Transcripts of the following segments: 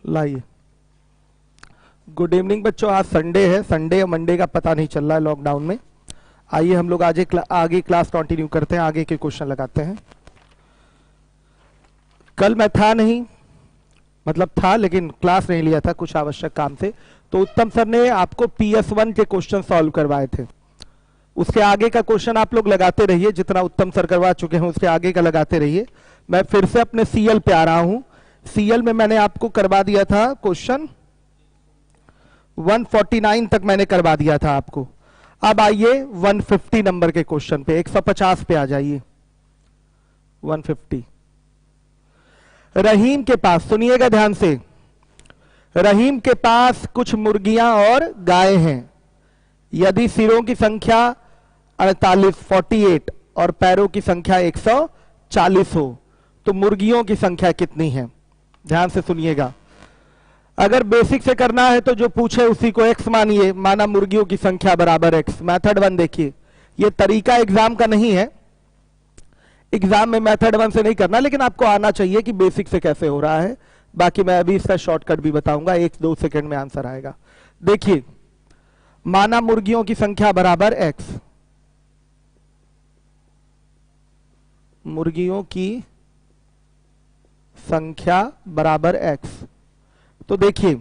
लाइए। Good evening बच्चों, आज संडे है, संडे या मंडे का पता नहीं चल रहा है लॉकडाउन में। आइए हम लोग आगे क्लास कंटिन्यू करते हैं, आगे के क्वेश्चन लगाते हैं। कल मैं था नहीं, मतलब था लेकिन क्लास नहीं लिया था कुछ आवश्यक काम से, तो उत्तम सर ने आपको PS1 के क्वेश्चन सॉल्व करवाए थे। उसके आगे का क्वेश्चन आप लोग लगाते रहिए, जितना उत्तम सर करवा चुके हैं उसके आगे का लगाते रहिए। मैं फिर से अपने CL पे आ रहा हूं। CL में मैंने आपको करवा दिया था क्वेश्चन 149 तक मैंने करवा दिया था आपको। अब आइए 150 नंबर के क्वेश्चन पे, 150 पे आ जाइए। 150 रहीम के पास, सुनिएगा ध्यान से, रहीम के पास कुछ मुर्गियां और गाय हैं। यदि सिरों की संख्या 48 और पैरों की संख्या 140 हो तो मुर्गियों की संख्या कितनी है? ध्यान से सुनिएगा। अगर बेसिक से करना है तो जो पूछे उसी को x मानिए, माना मुर्गियों की संख्या बराबर x। मेथड 1 देखिए, ये तरीका एग्जाम का नहीं है, एग्जाम में मेथड 1 से नहीं करना, लेकिन आपको आना चाहिए कि बेसिक से कैसे हो रहा है। बाकी मैं अभी इसका शॉर्टकट भी बताऊंगा, 1-2 सेकंड में आंसर आएगा। देखिए, माना मुर्गियों की संख्या बराबर x, मुर्गियों की संख्या बराबर x, तो देखिए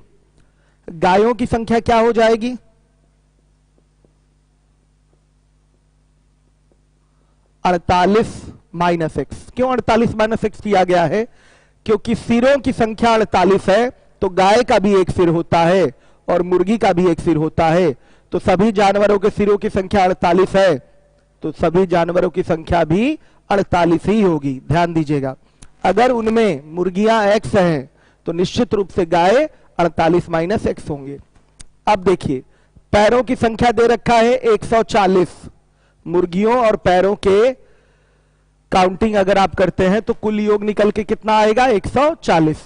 गायों की संख्या क्या हो जाएगी? 48 माइनस x। क्यों 48 माइनस x किया गया है? क्योंकि सिरों की संख्या 48 है तो गाय का भी एक सिर होता है और मुर्गी का भी एक सिर होता है, तो सभी जानवरों के सिरों की संख्या 48 है तो सभी जानवरों की संख्या भी 48 ही होगी। ध्यान दीजिएगा, अगर उनमें मुर्गियां x हैं तो निश्चित रूप से गाय 48 माइनस x होंगे। अब देखिए, पैरों की संख्या दे रखा है 140, मुर्गियों और पैरों के काउंटिंग अगर आप करते हैं तो कुल योग निकल के कितना आएगा? 140।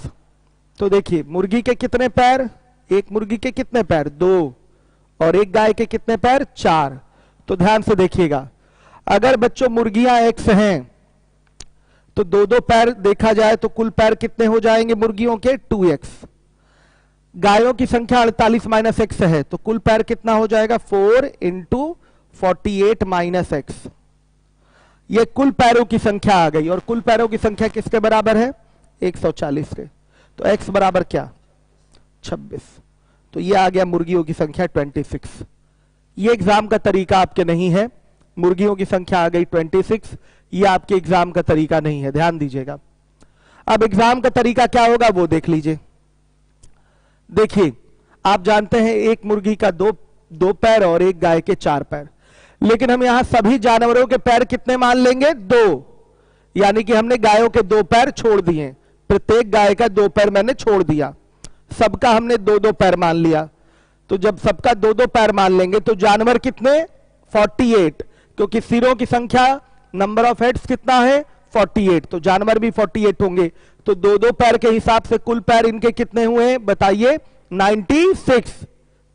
तो देखिए, मुर्गी के कितने पैर? एक मुर्गी के कितने पैर? 2, और एक गाय के कितने पैर? 4। तो ध्यान से देखिएगा, अगर बच्चों मुर्गियां x हैं तो 2-2 पैर देखा जाए तो कुल पैर कितने हो जाएंगे मुर्गियों के? 2x। गायों की संख्या 48 माइनस x है तो कुल पैर कितना हो जाएगा? 4 × 48 माइनस x। ये कुल पैरों की संख्या आ गई, और कुल पैरों की संख्या किसके बराबर है? 140 के। तो x बराबर क्या? 26। तो ये आ गया मुर्गियों की संख्या 26। ये एग्जाम का तरीका आपके नहीं है, मुर्गियों की संख्या आ गई 26, ये आपके एग्जाम का तरीका नहीं है, ध्यान दीजिएगा। अब एग्जाम का तरीका क्या होगा वो देख लीजिए। देखिए, आप जानते हैं एक मुर्गी का दो पैर और एक गाय के 4 पैर, लेकिन हम यहां सभी जानवरों के पैर कितने मान लेंगे? 2, यानी कि हमने गायों के 2 पैर छोड़ दिए, प्रत्येक गाय का 2 पैर मैंने छोड़ दिया, सबका हमने 2-2 पैर मान लिया। तो जब सबका 2-2 पैर मान लेंगे तो जानवर कितने? 48, क्योंकि सिरों की संख्या नंबर ऑफ हेड्स कितना है? 48, तो जानवर भी 48 होंगे। तो 2-2 पैर के हिसाब से कुल पैर इनके कितने हुए बताइए? 96।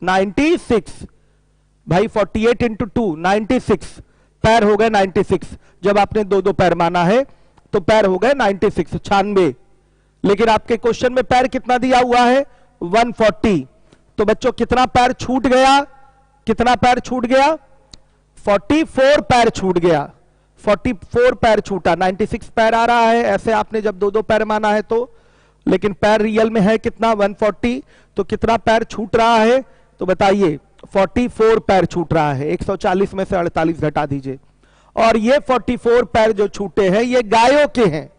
96 भाई, 48 × 2 96 पैर हो गए 96। जब आपने 2-2 पैर माना है तो पैर हो गए 96, 96। लेकिन आपके क्वेश्चन में पैर कितना दिया हुआ है? 140। तो बच्चों कितना पैर छूट गया? कितना पैर छूट गया? 44 पैर छूट गया। 44 पैर छूटा, 96 पैर आ रहा है ऐसे आपने जब 2-2 पैर माना है तो, लेकिन पैर रियल में है कितना? 140। तो कितना पैर छूट रहा है? तो बताइए, 44 पैर छूट रहा है। 140 में से 48 घटा दीजिए, और ये 44 पैर जो छूटे हैं ये गायों के हैं।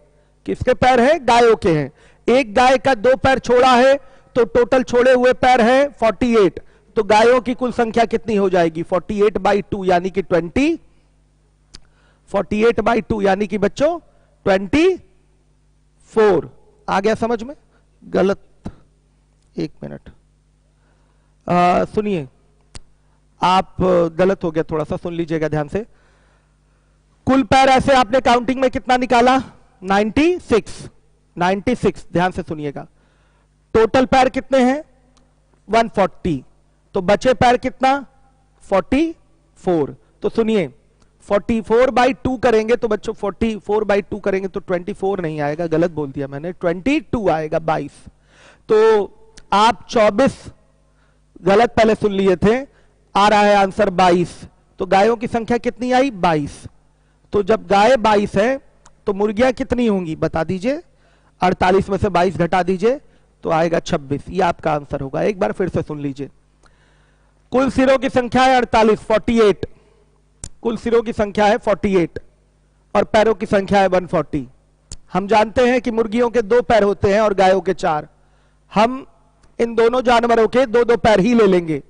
किसके पैर हैं? गायों के हैं। एक गाय का 2 पैर छोड़ा है तो टोटल छोड़े हुए पैर है 48, तो गायों की कुल संख्या कितनी हो जाएगी? 48/2 यानी कि 20। 48/2 यानी कि बच्चों 24। आ गया समझ में? गलत, 1 मिनट सुनिए, आप गलत हो गया थोड़ा सा, सुन लीजिएगा ध्यान से। कुल पैर ऐसे आपने काउंटिंग में कितना निकाला? 96। 96, ध्यान से सुनिएगा। टोटल पैर कितने हैं? 140। तो बचे पैर कितना? 44। तो सुनिए, 44/2 करेंगे तो बच्चों 44/2 करेंगे तो 24 नहीं आएगा, गलत बोल दिया मैंने, 22 आएगा, 22। तो आप 24 गलत पहले सुन लिए थे, आ रहा है आंसर 22। तो गायों की संख्या कितनी आई? 22। तो जब गाय 22 है तो मुर्गियां कितनी होंगी बता दीजिए। 48 में से 22 घटा दीजिए तो आएगा 26। ये आपका आंसर होगा। एक बार फिर से सुन लीजिए। कुल सिरों की संख्या है 48, 48। कुल सिरों की संख्या है 48 और पैरों की संख्या है 140। हम जानते हैं कि मुर्गियों के 2 पैर होते हैं और गायों के 4। हम इन दोनों जानवरों के 2-2 पैर ही ले लेंगे।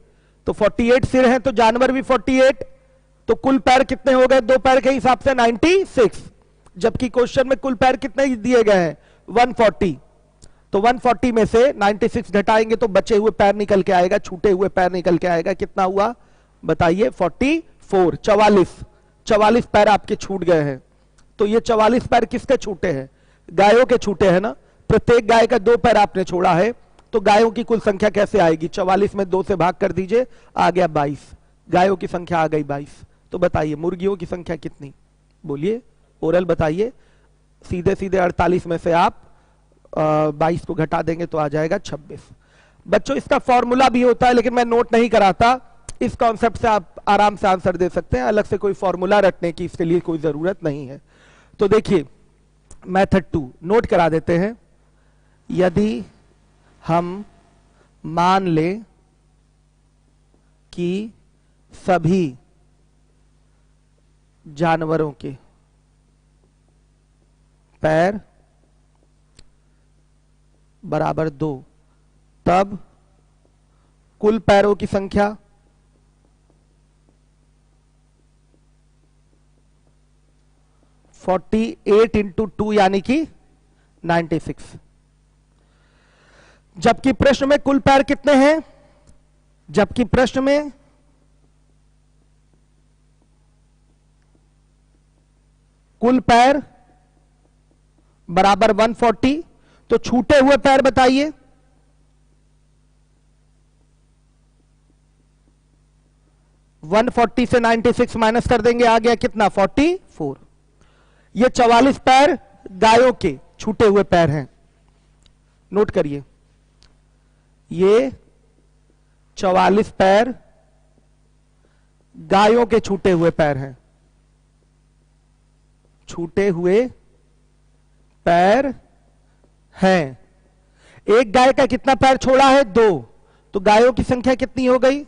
तो 48 सिर हैं तो जानवर भी 48। तो कुल पैर कितने हो गए 2 पैर के हिसाब से? 96। जबकि क्वेश्चन में कुल पैर कितने दिए गए हैं? 140। तो 140 में से 96 घटाएंगे तो बचे हुए पैर निकल के आएगा, छूटे हुए पैर निकल के आएगा। कितना हुआ बताइए? 44। 44 पैर आपके छूट गए हैं। तो ये 44 पैर किसके छूटे हैं? गायों के छूटे हैं ना। प्रत्येक गाय का 2 पैर आपने छोड़ा है। तो गायों की कुल संख्या कैसे आएगी? 44 में 2 से भाग कर दीजिए, आ गया 22। गायों की संख्या आ गई 22। तो बताइए मुर्गियों की संख्या कितनी? बोलिए, ओरल बताइए। सीधे सीधे 48 में से आप 22 को घटा देंगे तो आ जाएगा 26। बच्चों इसका फॉर्मूला भी होता है लेकिन मैं नोट नहीं कराता। इस कॉन्सेप्ट से आप आराम से आंसर दे सकते हैं। अलग से कोई फॉर्मूला रटने की इसके लिए कोई जरूरत नहीं है। तो देखिए मेथड 2 नोट करा देते हैं। यदि हम मान लें कि सभी जानवरों के पैर बराबर 2, तब कुल पैरों की संख्या 48 इंटू 2 यानी कि 96। जबकि प्रश्न में कुल पैर कितने हैं? जबकि प्रश्न में कुल पैर बराबर 140। तो छूटे हुए पैर बताइए। वन 140 से 96 माइनस कर देंगे, आ गया कितना? 44। ये 44 पैर गायों के छूटे हुए पैर हैं। नोट करिए, ये 44 पैर गायों के छूटे हुए पैर हैं। छूटे हुए पैर हैं। एक गाय का कितना पैर छोड़ा है? 2। तो गायों की संख्या कितनी हो गई?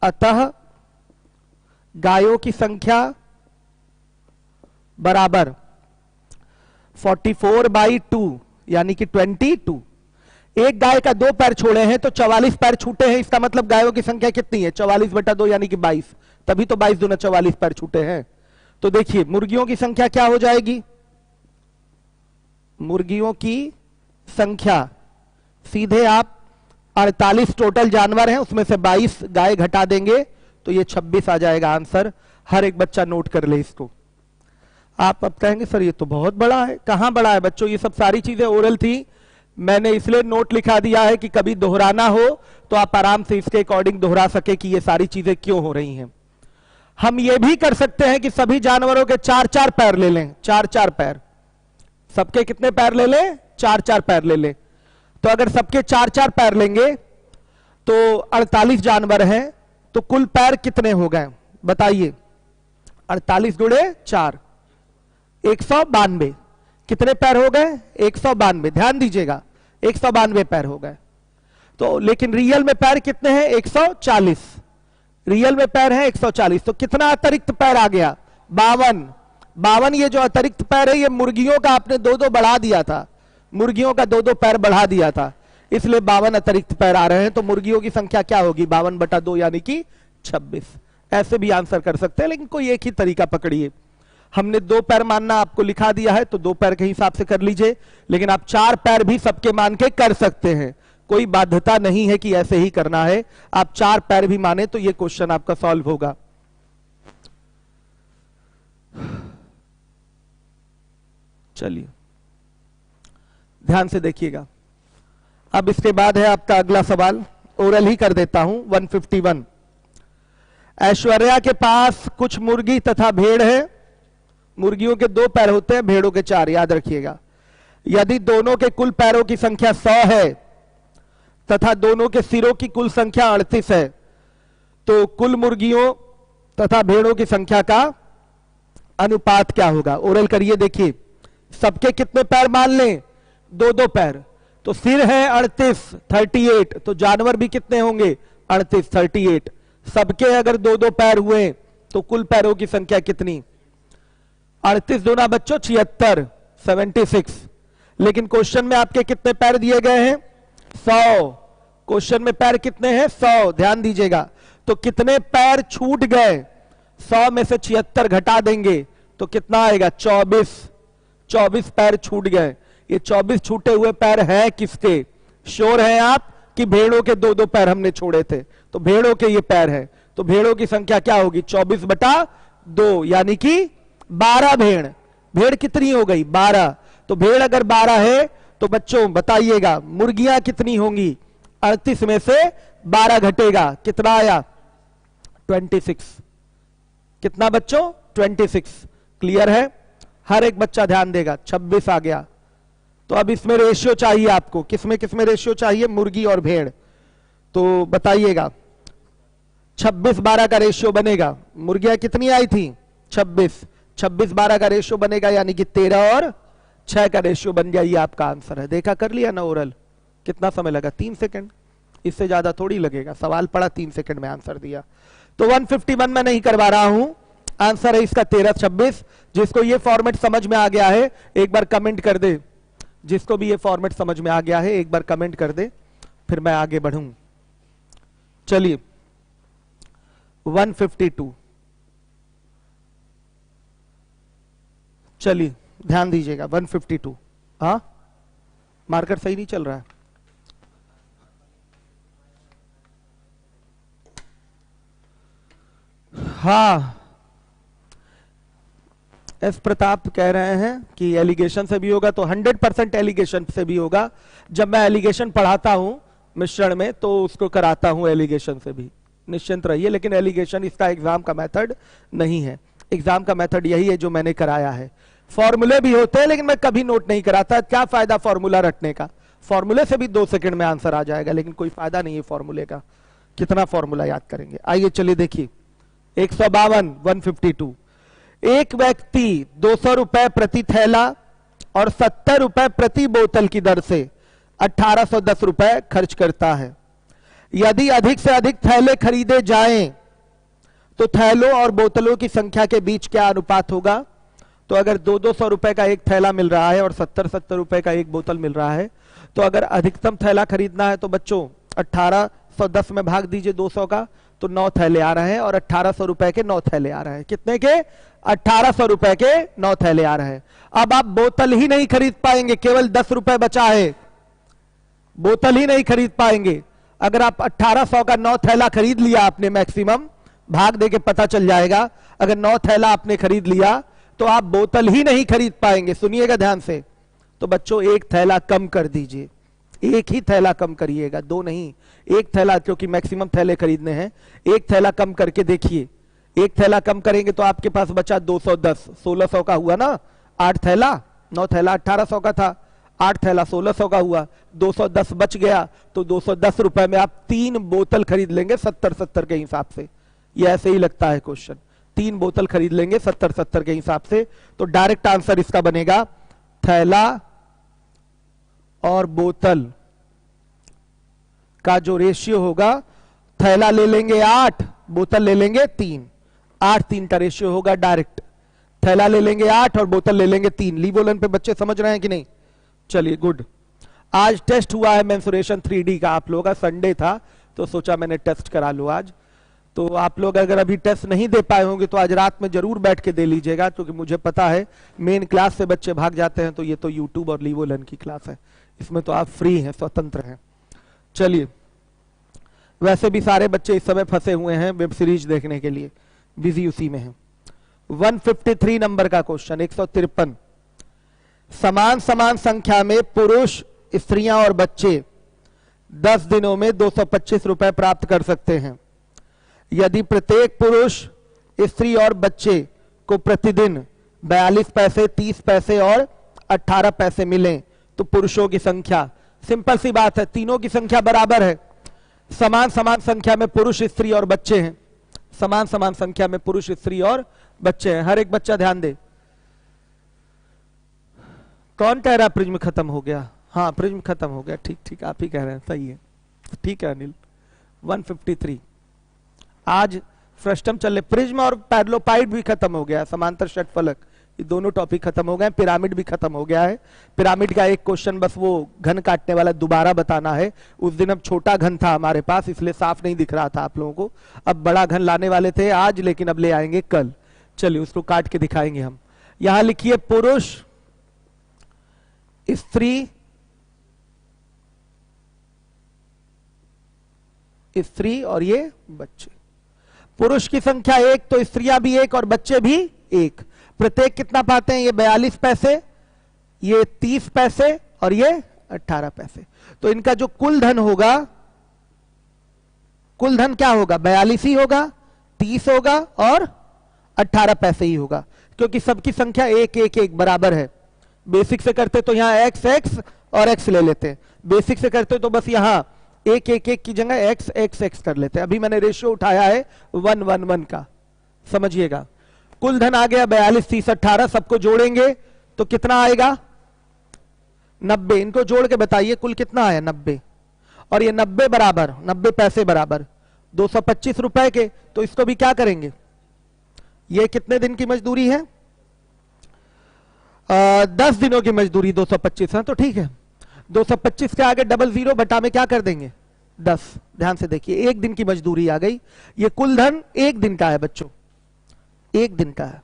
अतः गायों की संख्या बराबर 44/2 यानी कि 22। एक गाय का 2 पैर छोड़े हैं तो 44 पैर छूटे हैं। इसका मतलब गायों की संख्या कितनी है? 44/2 यानी कि 22। तभी तो 22 दूना 44 पैर छूटे हैं। तो देखिए मुर्गियों की संख्या क्या हो जाएगी? मुर्गियों की संख्या सीधे आप 48 टोटल जानवर हैं उसमें से 22 गाय घटा देंगे तो ये 26 आ जाएगा आंसर। हर एक बच्चा नोट कर ले इसको। आप अब कहेंगे सर ये तो बहुत बड़ा है। कहां बड़ा है बच्चों? ये सब सारी चीजें ओरल थी, मैंने इसलिए नोट लिखा दिया है कि कभी दोहराना हो तो आप आराम से इसके अकॉर्डिंग दोहरा सके कि ये सारी चीजें क्यों हो रही हैं। हम ये भी कर सकते हैं कि सभी जानवरों के 4-4 पैर ले लें। 4-4 पैर, सबके कितने पैर ले लें? 4-4 पैर ले लें। तो अगर सबके 4-4 पैर लेंगे तो 48 जानवर हैं तो कुल पैर कितने हो गए बताइए? 48 गुणे 4 192। कितने पैर हो गए? 192। ध्यान दीजिएगा 192 पैर हो गए। तो लेकिन रियल में पैर कितने हैं? 140। रियल में पैर है 140। तो कितना अतिरिक्त पैर आ गया? 52। ये जो अतिरिक्त पैर है ये मुर्गियों का आपने 2-2 बढ़ा दिया था। मुर्गियों का 2-2 पैर बढ़ा दिया था, इसलिए 52 अतिरिक्त पैर आ रहे हैं। तो मुर्गियों की संख्या क्या होगी? 52/2 यानी कि 26। ऐसे भी आंसर कर सकते हैं लेकिन कोई एक ही तरीका पकड़िए। हमने 2 पैर मानना आपको लिखा दिया है तो 2 पैर के हिसाब से कर लीजिए, लेकिन आप 4 पैर भी सबके मान के कर सकते हैं। कोई बाध्यता नहीं है कि ऐसे ही करना है। आप 4 पैर भी माने तो ये क्वेश्चन आपका सॉल्व होगा। चलिए ध्यान से देखिएगा। अब इसके बाद है आपका अगला सवाल, ओरल ही कर देता हूं। 151। ऐश्वर्या के पास कुछ मुर्गी तथा भेड़ है। मुर्गियों के 2 पैर होते हैं, भेड़ों के 4, याद रखिएगा। यदि दोनों के कुल पैरों की संख्या 100 है तथा दोनों के सिरों की कुल संख्या 38 है, तो कुल मुर्गियों तथा भेड़ों की संख्या का अनुपात क्या होगा? ओरल करिए, देखिए सबके कितने पैर मान लें? 2-2 पैर। तो सिर है 38, 38, तो जानवर भी कितने होंगे? 38, 38। सबके अगर 2-2 पैर हुए तो कुल पैरों की संख्या कितनी? 38 दूना बच्चों 76, 76। लेकिन क्वेश्चन में आपके कितने पैर दिए गए हैं? 100। क्वेश्चन में पैर कितने हैं? 100। ध्यान दीजिएगा, तो कितने पैर छूट गए? 100 में से 76 घटा देंगे तो कितना आएगा? 24। 24 पैर छूट गए। ये 24 छूटे हुए पैर हैं किसके? श्योर हैं आप कि भेड़ों के 2-2 पैर हमने छोड़े थे, तो भेड़ों के ये पैर है। तो भेड़ों की संख्या क्या होगी? 24/2, यानी कि 12 भेड़। भेड़ कितनी हो गई? 12। तो भेड़ अगर 12 है तो बच्चों बताइएगा मुर्गियां कितनी होंगी? 38 में से 12 घटेगा, कितना आया? 26। कितना बच्चों? 26। क्लियर है? हर एक बच्चा ध्यान देगा। 26 आ गया। तो अब इसमें रेशियो चाहिए आपको, किसमें किसमें रेशियो चाहिए? मुर्गी और भेड़। तो बताइएगा 26-12 का रेशियो बनेगा। मुर्गियां कितनी आई थी? 26। 26-12 का रेशियो बनेगा, यानी कि 13 और 6 का रेशियो बन गया। ये आपका आंसर है। देखा, कर लिया ना ओरल? कितना समय लगा? 3 सेकंड। इससे ज्यादा थोड़ी लगेगा। सवाल पढ़ा, 3 सेकंड में आंसर दिया। तो 151 में नहीं करवा रहा हूं, आंसर है इसका 13-26। जिसको ये फॉर्मेट समझ में आ गया है एक बार कमेंट कर दे। जिसको भी ये फॉर्मेट समझ में आ गया है एक बार कमेंट कर दे, फिर मैं आगे बढ़ूं। चलिए 152। चलिए ध्यान दीजिएगा 152। हाँ, मार्कर सही नहीं चल रहा है। हाँ, एस प्रताप कह रहे हैं कि एलिगेशन से भी होगा, तो 100% एलिगेशन से भी होगा। जब मैं एलिगेशन पढ़ाता हूं मिश्रण में तो उसको कराता हूं एलिगेशन से भी, निश्चिंत रहिए। लेकिन एलिगेशन इसका एग्जाम का मेथड नहीं है। एग्जाम का मेथड यही है जो मैंने कराया है। फॉर्मूले भी होते हैं लेकिन मैं कभी नोट नहीं कराता। क्या फायदा फॉर्मूला रटने का? फॉर्मूले से भी 2 सेकंड में आंसर आ जाएगा, लेकिन कोई फायदा नहीं है फॉर्मूले का। कितना फॉर्मूला याद करेंगे? आइए चलिए देखिए 152, 152। एक व्यक्ति 200 रुपए प्रति थैला और 70 रुपए प्रति बोतल की दर से 1810 रुपए खर्च करता है। यदि अधिक से अधिक थैले खरीदे जाएं तो थैलों और बोतलों की संख्या के बीच क्या अनुपात होगा? तो अगर 200 रुपए का एक थैला मिल रहा है और 70 रुपए का एक बोतल मिल रहा है, तो अगर अधिकतम थैला खरीदना है तो बच्चों 1810 में भाग दीजिए 200 का, तो 9 थैले आ रहे हैं। और 1800 रुपए के 9 थैले आ रहे हैं। कितने के? 1800 रुपए के 9 थैले आ रहे हैं। अब आप बोतल ही नहीं खरीद पाएंगे, केवल 10 रुपए बचा है, बोतल ही नहीं खरीद पाएंगे। अगर आप 1800 का 9 थैला खरीद लिया आपने, मैक्सिमम भाग देके पता चल जाएगा। अगर 9 थैला आपने खरीद लिया तो आप बोतल ही नहीं खरीद पाएंगे। सुनिएगा ध्यान से। तो बच्चों एक थैला कम कर दीजिए, एक ही थैला कम करिएगा, 2 नहीं, एक थैला, क्योंकि मैक्सिमम थैले खरीदने हैं। एक थैला कम करके देखिए। एक थैला कम करेंगे तो आपके पास बचा 210, 1600 का हुआ ना। 8 थैला, 9 थैला 1800 का था, 8 थैला 1600 का हुआ, 210 बच गया। तो 210 रुपए में आप 3 बोतल खरीद लेंगे 70-70 के हिसाब से। ये ऐसे ही लगता है क्वेश्चन। 3 बोतल खरीद लेंगे 70-70 के हिसाब से। तो डायरेक्ट आंसर इसका बनेगा थैला और बोतल का जो रेशियो होगा, थैला ले लेंगे 8, बोतल ले लेंगे 3, 8-3 का रेशियो होगा डायरेक्ट। थैला ले लेंगे 8 और बोतल ले लेंगे 3। लीबोलन पे बच्चे समझ रहे हैं कि नहीं? चलिए गुड। आज टेस्ट हुआ है मेंसुरेशन 3D का आप लोगों का। संडे था तो सोचा मैंने टेस्ट करा लो आज। तो आप लोग अगर अभी टेस्ट नहीं दे पाए होंगे तो आज रात में जरूर बैठ के दे लीजिएगा, क्योंकि मुझे पता है मेन क्लास से बच्चे भाग जाते हैं। तो ये तो यूट्यूब और लीवोलन की क्लास है, इसमें तो आप फ्री हैं, स्वतंत्र हैं। चलिए, वैसे भी सारे बच्चे इस समय फंसे हुए हैं वेब सीरीज देखने के लिए, बिजी उसी में हैं। 153 नंबर का क्वेश्चन, 153। समान समान संख्या में पुरुष, स्त्रियां और बच्चे 10 दिनों में 225 रुपए प्राप्त कर सकते हैं। यदि प्रत्येक पुरुष, स्त्री और बच्चे को प्रतिदिन 42 पैसे, 30 पैसे और 18 पैसे मिलें तो पुरुषों की संख्या, सिंपल सी बात है, तीनों की संख्या बराबर है, समान समान संख्या में पुरुष स्त्री और बच्चे हैं, समान समान संख्या में पुरुष स्त्री और बच्चे हैं। हर एक बच्चा ध्यान दे। कौन कह रहा प्रिज्म खत्म हो गया? हाँ प्रिज्म खत्म हो गया, ठीक ठीक आप ही कह रहे हैं, सही है, ठीक है अनिल। 153 आज फ्रस्टम चल रहे, प्रिज्म और पैरलोपाइड भी खत्म हो गया, समांतर षटफलक, ये दोनों टॉपिक खत्म हो गए, पिरामिड भी खत्म हो गया है। पिरामिड का एक क्वेश्चन बस वो घन काटने वाला दोबारा बताना है। उस दिन अब छोटा घन था हमारे पास, इसलिए साफ नहीं दिख रहा था आप लोगों को, अब बड़ा घन लाने वाले थे आज, लेकिन अब ले आएंगे कल। चलिए उसको काट के दिखाएंगे हम। यहां लिखिए पुरुष, स्त्री, स्त्री और ये बच्चे। पुरुष की संख्या 1, तो स्त्रियां भी 1 और बच्चे भी 1। प्रत्येक कितना पाते हैं? ये 42 पैसे, ये 30 पैसे और ये 18 पैसे। तो इनका जो कुल धन होगा, कुल धन क्या होगा? 42 ही होगा, 30 होगा और 18 पैसे ही होगा, क्योंकि सबकी संख्या 1 1 1 बराबर है। बेसिक से करते तो यहां x x और x ले लेते हैं, बेसिक से करते तो बस यहां 1 1 1 की जगह x x x कर लेते हैं। अभी मैंने रेशियो उठाया है 1 1 1 का, समझिएगा। कुल धन आ गया 42 30 18, सबको जोड़ेंगे तो कितना आएगा? 90। इनको जोड़ के बताइए कुल कितना आया? 90। और ये 90 बराबर 90 पैसे बराबर 225 रुपए के। तो इसको भी क्या करेंगे? ये कितने दिन की मजदूरी है? 10 दिनों की मजदूरी 225 है, तो ठीक है। 225 के आगे डबल जीरो बटा में क्या कर देंगे? 10। ध्यान से देखिए, 1 दिन की मजदूरी आ गई। ये कुल धन 1 दिन का है बच्चों, 1 दिन का है,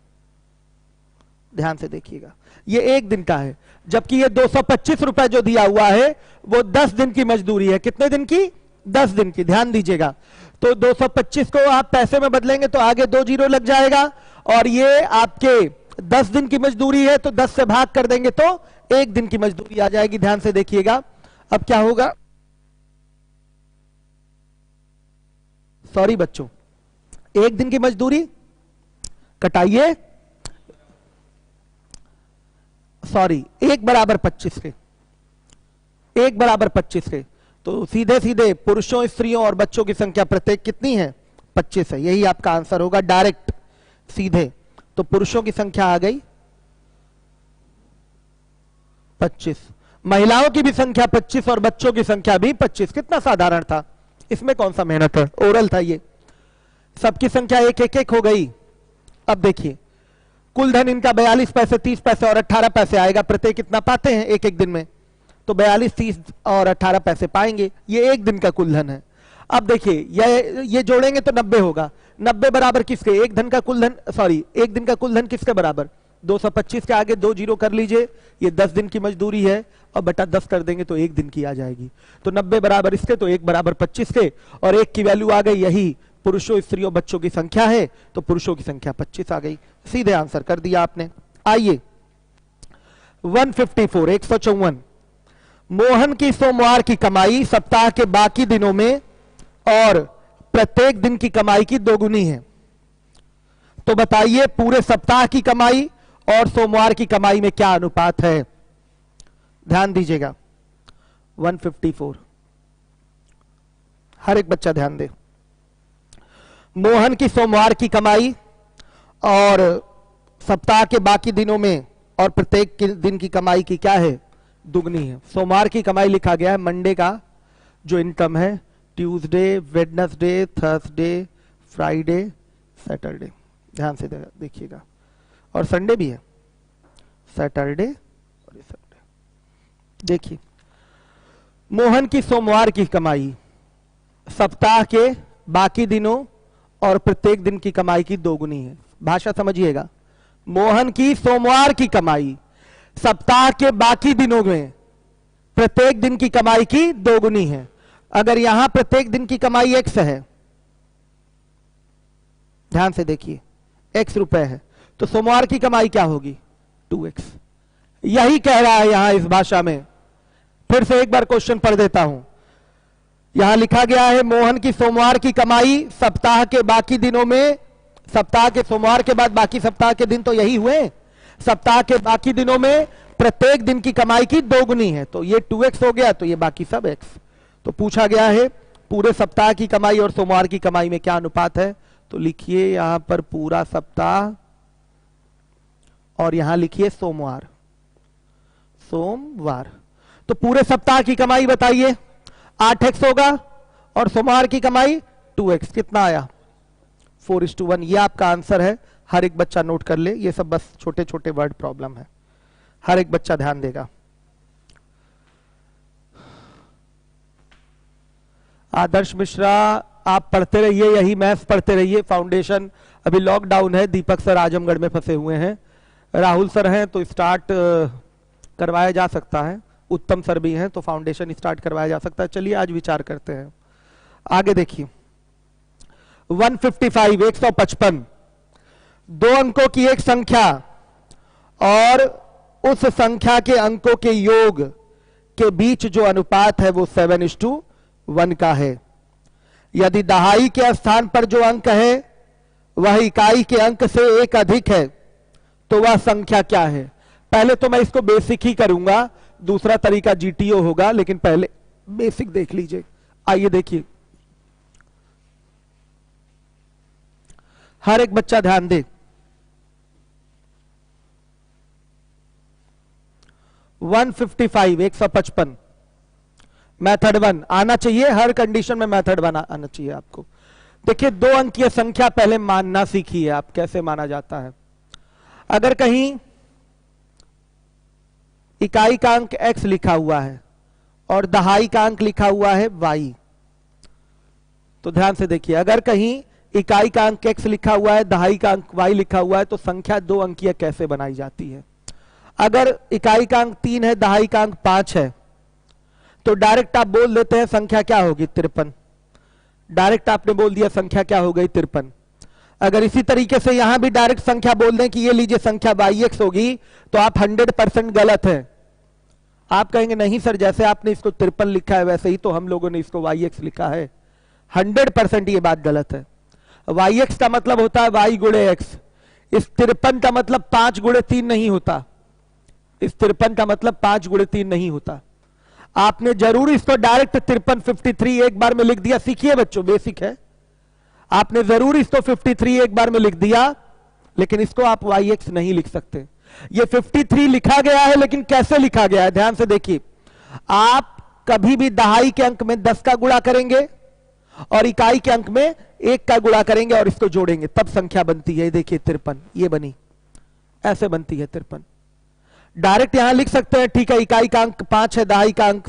ध्यान से देखिएगा, ये 1 दिन का है। जबकि ये 225 रुपए जो दिया हुआ है वो 10 दिन की मजदूरी है। कितने दिन की? 10 दिन की। ध्यान दीजिएगा, तो 225 को आप पैसे में बदलेंगे तो आगे 2 जीरो लग जाएगा, और ये आपके 10 दिन की मजदूरी है, तो 10 से भाग कर देंगे तो 1 दिन की मजदूरी आ जाएगी। ध्यान से देखिएगा, अब क्या होगा? सॉरी बच्चों, 1 दिन की मजदूरी कटाइए, सॉरी 1 बराबर 25 के, 1 बराबर 25 के, तो सीधे सीधे पुरुषों स्त्रियों और बच्चों की संख्या प्रत्येक कितनी है? 25 है। यही आपका आंसर होगा डायरेक्ट सीधे। तो पुरुषों की संख्या आ गई 25, महिलाओं की भी संख्या 25 और बच्चों की संख्या भी 25। कितना साधारण था, इसमें कौन सा मेहनत है, ओरल था ये। सबकी संख्या 1 1 1 हो गई। अब देखिए कुल धन इनका 42 पैसे 30 पैसे और 18 पैसे आएगा। प्रत्येक कितना पाते हैं 1 1 दिन में? तो 42 30 और 18 पैसे पाएंगे। ये 1 दिन का कुल धन है। अब देखिए ये जोड़ेंगे तो 90 होगा। 90 बराबर किसके? 1 दिन का कुल धन, सॉरी 1 दिन का कुल धन किसके बराबर? 225 के आगे 2 जीरो कर लीजिए, ये 10 दिन की मजदूरी है, और बटा 10 कर देंगे तो 1 दिन की आ जाएगी। तो 90 बराबर इसके, तो 1 बराबर 25 के, और 1 की वैल्यू आ गई, यही पुरुषों स्त्रियों बच्चों की संख्या है, तो पुरुषों की संख्या 25 आ गई। सीधे आंसर कर दिया आपने। आइए 154 154, मोहन की सोमवार की कमाई सप्ताह के बाकी दिनों में और प्रत्येक दिन की कमाई की दोगुनी है। तो बताइए पूरे सप्ताह की कमाई और सोमवार की कमाई में क्या अनुपात है? ध्यान दीजिएगा। 154, हर एक बच्चा ध्यान दे। मोहन की सोमवार की कमाई और सप्ताह के बाकी दिनों में और प्रत्येक दिन की कमाई की क्या है? दुगनी है। सोमवार की कमाई लिखा गया है मंडे का जो इनकम है, Tuesday, Wednesday, Thursday, Friday, Saturday. ध्यान से देखिएगा, और संडे भी है, सैटरडे और संडे। देखिए मोहन की सोमवार की कमाई सप्ताह के बाकी दिनों और प्रत्येक दिन की कमाई की दोगुनी है। भाषा समझिएगा, मोहन की सोमवार की कमाई सप्ताह के बाकी दिनों में प्रत्येक दिन की कमाई की दोगुनी है। अगर यहां प्रत्येक दिन की कमाई x है, ध्यान से देखिए x रुपए है, तो सोमवार की कमाई क्या होगी? 2x। यही कह रहा है यहां इस भाषा में। फिर से एक बार क्वेश्चन पढ़ देता हूं। यहां लिखा गया है मोहन की सोमवार की कमाई सप्ताह के बाकी दिनों में, सप्ताह के सोमवार के बाद बाकी सप्ताह के दिन तो यही हुए, सप्ताह के बाकी दिनों में प्रत्येक दिन की कमाई की दोगुनी है, तो ये 2x हो गया, तो ये बाकी सब x। तो पूछा गया है पूरे सप्ताह की कमाई और सोमवार की कमाई में क्या अनुपात है, तो लिखिए यहां पर पूरा सप्ताह और यहां लिखिए सोमवार। तो पूरे सप्ताह की कमाई बताइए 8x होगा और सोमवार की कमाई 2x, कितना आया 4:1। ये आपका आंसर है। हर एक बच्चा नोट कर ले, ये सब बस छोटे छोटे वर्ड प्रॉब्लम है, हर एक बच्चा ध्यान देगा। आदर्श मिश्रा आप पढ़ते रहिए, यही मैथ्स पढ़ते रहिए, फाउंडेशन अभी लॉकडाउन है, दीपक सर आजमगढ़ में फंसे हुए हैं, राहुल सर हैं तो स्टार्ट करवाया जा सकता है, उत्तम सर भी हैं तो फाउंडेशन स्टार्ट करवाया जा सकता है। चलिए आज विचार करते हैं, आगे देखिए। 155 155 दो अंकों की एक संख्या और उस संख्या के अंकों के योग के बीच जो अनुपात है वो 7:1 का है। यदि दहाई के स्थान पर जो अंक है वह इकाई के अंक से एक अधिक है तो वह संख्या क्या है। पहले तो मैं इसको बेसिक ही करूंगा, दूसरा तरीका जीटीओ होगा, लेकिन पहले बेसिक देख लीजिए। आइए देखिए, हर एक बच्चा ध्यान दे। 155 मेथड 1 आना चाहिए, हर कंडीशन में मेथड 1 आना चाहिए आपको। देखिए दो अंकीय संख्या पहले मानना सीखिए आप, कैसे माना जाता है। अगर कहीं इकाई का अंक x लिखा हुआ है और दहाई का अंक लिखा हुआ है y, तो ध्यान से देखिए, अगर कहीं इकाई का अंक x लिखा हुआ है, दहाई का अंक y लिखा हुआ है, तो संख्या दो अंकीय कैसे बनाई जाती है। अगर इकाई का अंक 3 है, दहाई का अंक 5 है, तो डायरेक्ट आप बोल देते हैं संख्या क्या होगी 53। डायरेक्ट आपने बोल दिया संख्या क्या हो गई 53। अगर इसी तरीके से यहां भी डायरेक्ट संख्या बोल दें कि ये लीजिए संख्या yx होगी, तो आप 100% गलत है। आप कहेंगे नहीं सर, जैसे आपने इसको 53 लिखा है वैसे ही तो हम लोगों ने इसको yx लिखा है। 100% ये बात गलत है। yx का मतलब होता है y गुणे x। इस 53 का मतलब 5 गुणे 3 नहीं होता, इस 53 का मतलब 5 गुणे 3 नहीं होता। आपने जरूर इसको डायरेक्ट 53 53 एक बार में लिख दिया। सीखिए बच्चों, बेसिक है। आपने जरूर इसको 53 एक बार में लिख दिया, लेकिन इसको आप yx नहीं लिख सकते। ये 53 लिखा गया है, लेकिन कैसे लिखा गया है ध्यान से देखिए। आप कभी भी दहाई के अंक में 10 का गुणा करेंगे और इकाई के अंक में 1 का गुणा करेंगे और इसको जोड़ेंगे, तब संख्या बनती है। देखिए 53 ये बनी, ऐसे बनती है 53। डायरेक्ट यहां लिख सकते हैं, ठीक है इकाई का अंक 5 है, दहाई का अंक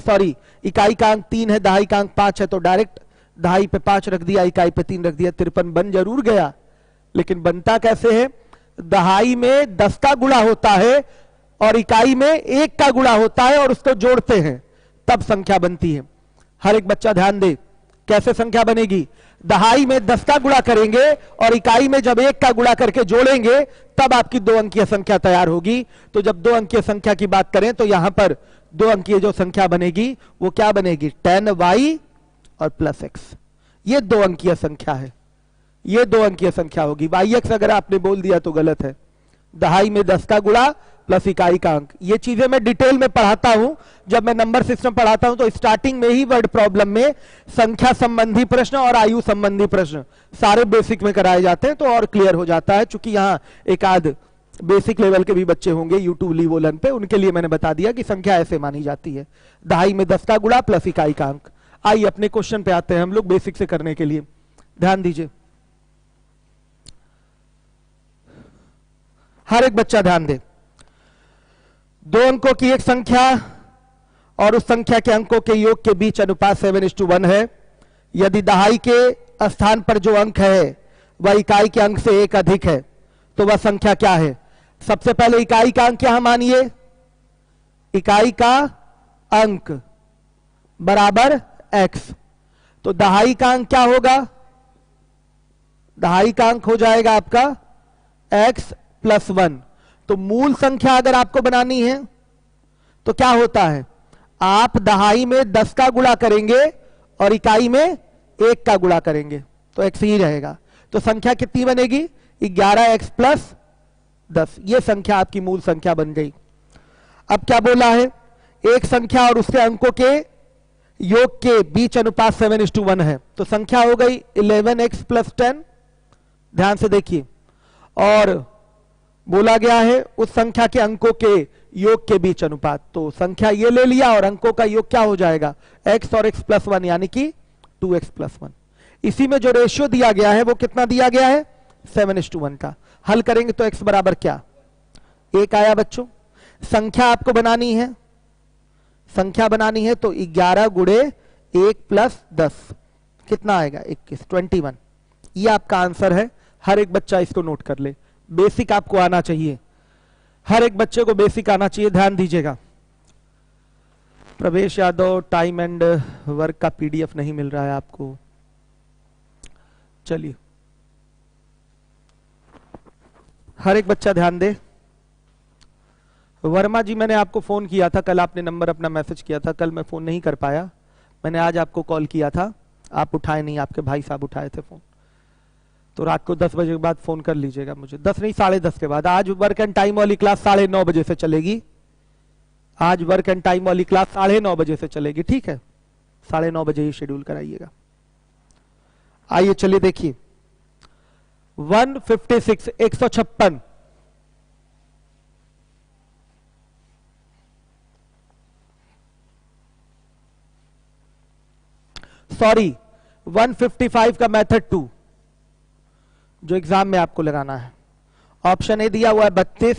इकाई का अंक 3 है, दहाई का अंक 5 है, तो डायरेक्ट दहाई पे 5 रख दिया, इकाई पे 3 रख दिया, 53 बन जरूर गया। लेकिन बनता कैसे है, दहाई में 10 का गुणा होता है और इकाई में 1 का गुणा होता है और उसको जोड़ते हैं, तब संख्या बनती है। हर एक बच्चा ध्यान दे, कैसे संख्या बनेगी। दहाई में 10 का गुणा करेंगे और इकाई में जब 1 का गुणा करके जोड़ेंगे, तब आपकी 2 अंकीय संख्या तैयार होगी। तो जब 2 अंकीय संख्या की बात करें तो यहां पर 2 अंकीय जो संख्या बनेगी वो क्या बनेगी, 10y और प्लस x। ये 2 अंकीय संख्या है, ये 2 अंकीय संख्या होगी। yx अगर आपने बोल दिया तो गलत है। दहाई में 10 का गुणा प्लस इकाई का अंक, ये चीजें मैं डिटेल में पढ़ाता हूं। जब मैं नंबर सिस्टम पढ़ाता हूं तो स्टार्टिंग में ही वर्ड प्रॉब्लम में संख्या संबंधी प्रश्न और आयु संबंधी प्रश्न सारे बेसिक में कराए जाते हैं, तो और क्लियर हो जाता है। चूंकि यहां एक आध बेसिक लेवल के भी बच्चे होंगे यूट्यूब लीवोलन पे, उनके लिए मैंने बता दिया कि संख्या ऐसे मानी जाती है, दहाई में 10 का गुणा प्लस इकाई का अंक। आइए अपने क्वेश्चन पे आते हैं हम लोग, बेसिक से करने के लिए ध्यान दीजिए। हर एक बच्चा ध्यान दे। 2 अंकों की एक संख्या और उस संख्या के अंकों के योग के बीच अनुपात 7:1 है। यदि दहाई के स्थान पर जो अंक है वह इकाई के अंक से 1 अधिक है तो वह संख्या क्या है। सबसे पहले इकाई का अंक यहां मानिए, इकाई का अंक बराबर x, तो दहाई का अंक क्या होगा, दहाई का अंक हो जाएगा आपका x + 1। तो मूल संख्या अगर आपको बनानी है तो क्या होता है, आप दहाई में 10 का गुणा करेंगे और इकाई में 1 का गुणा करेंगे, तो x ही रहेगा। तो संख्या कितनी बनेगी, 11x + 10। ये संख्या आपकी मूल संख्या बन गई। अब क्या बोला है, एक संख्या और उसके अंकों के योग के बीच अनुपात 7:1 है, तो संख्या हो गई 11x + 10। ध्यान से देखिए, और बोला गया है उस संख्या के अंकों के योग के बीच अनुपात, तो संख्या ये ले लिया और अंकों का योग क्या हो जाएगा, x और x + 1 यानी कि 2x + 1। इसी में जो रेशियो दिया गया है वो कितना दिया गया है, 7:1 का। हल करेंगे तो x बराबर क्या, 1 आया बच्चों। संख्या आपको बनानी है, संख्या बनानी है तो 11 गुणे 1 + 10 कितना आएगा, 21, 21। ये आपका आंसर है। हर एक बच्चा इसको नोट कर ले, बेसिक आपको आना चाहिए, हर एक बच्चे को बेसिक आना चाहिए, ध्यान दीजिएगा। प्रवेश यादव, टाइम एंड वर्क का पीडीएफ नहीं मिल रहा है आपको, चलिए हर एक बच्चा ध्यान दे। वर्मा जी, मैंने आपको फोन किया था कल, आपने नंबर अपना मैसेज किया था, कल मैं फोन नहीं कर पाया, मैंने आज आपको कॉल किया था, आप उठाए नहीं, आपके भाई साहब उठाए थे फोन, तो रात को 10 बजे के बाद फोन कर लीजिएगा मुझे, 10 नहीं 10:30 के बाद। आज वर्क एंड टाइम वाली क्लास 9:30 बजे से चलेगी, आज वर्क एंड टाइम वाली क्लास 9:30 बजे से चलेगी, ठीक है, 9:30 बजे ही शेड्यूल कराइएगा। आइए चलिए देखिए, 156 156 सॉरी 155 का मेथड 2 जो एग्जाम में आपको लगाना है। ऑप्शन ए दिया हुआ है 32,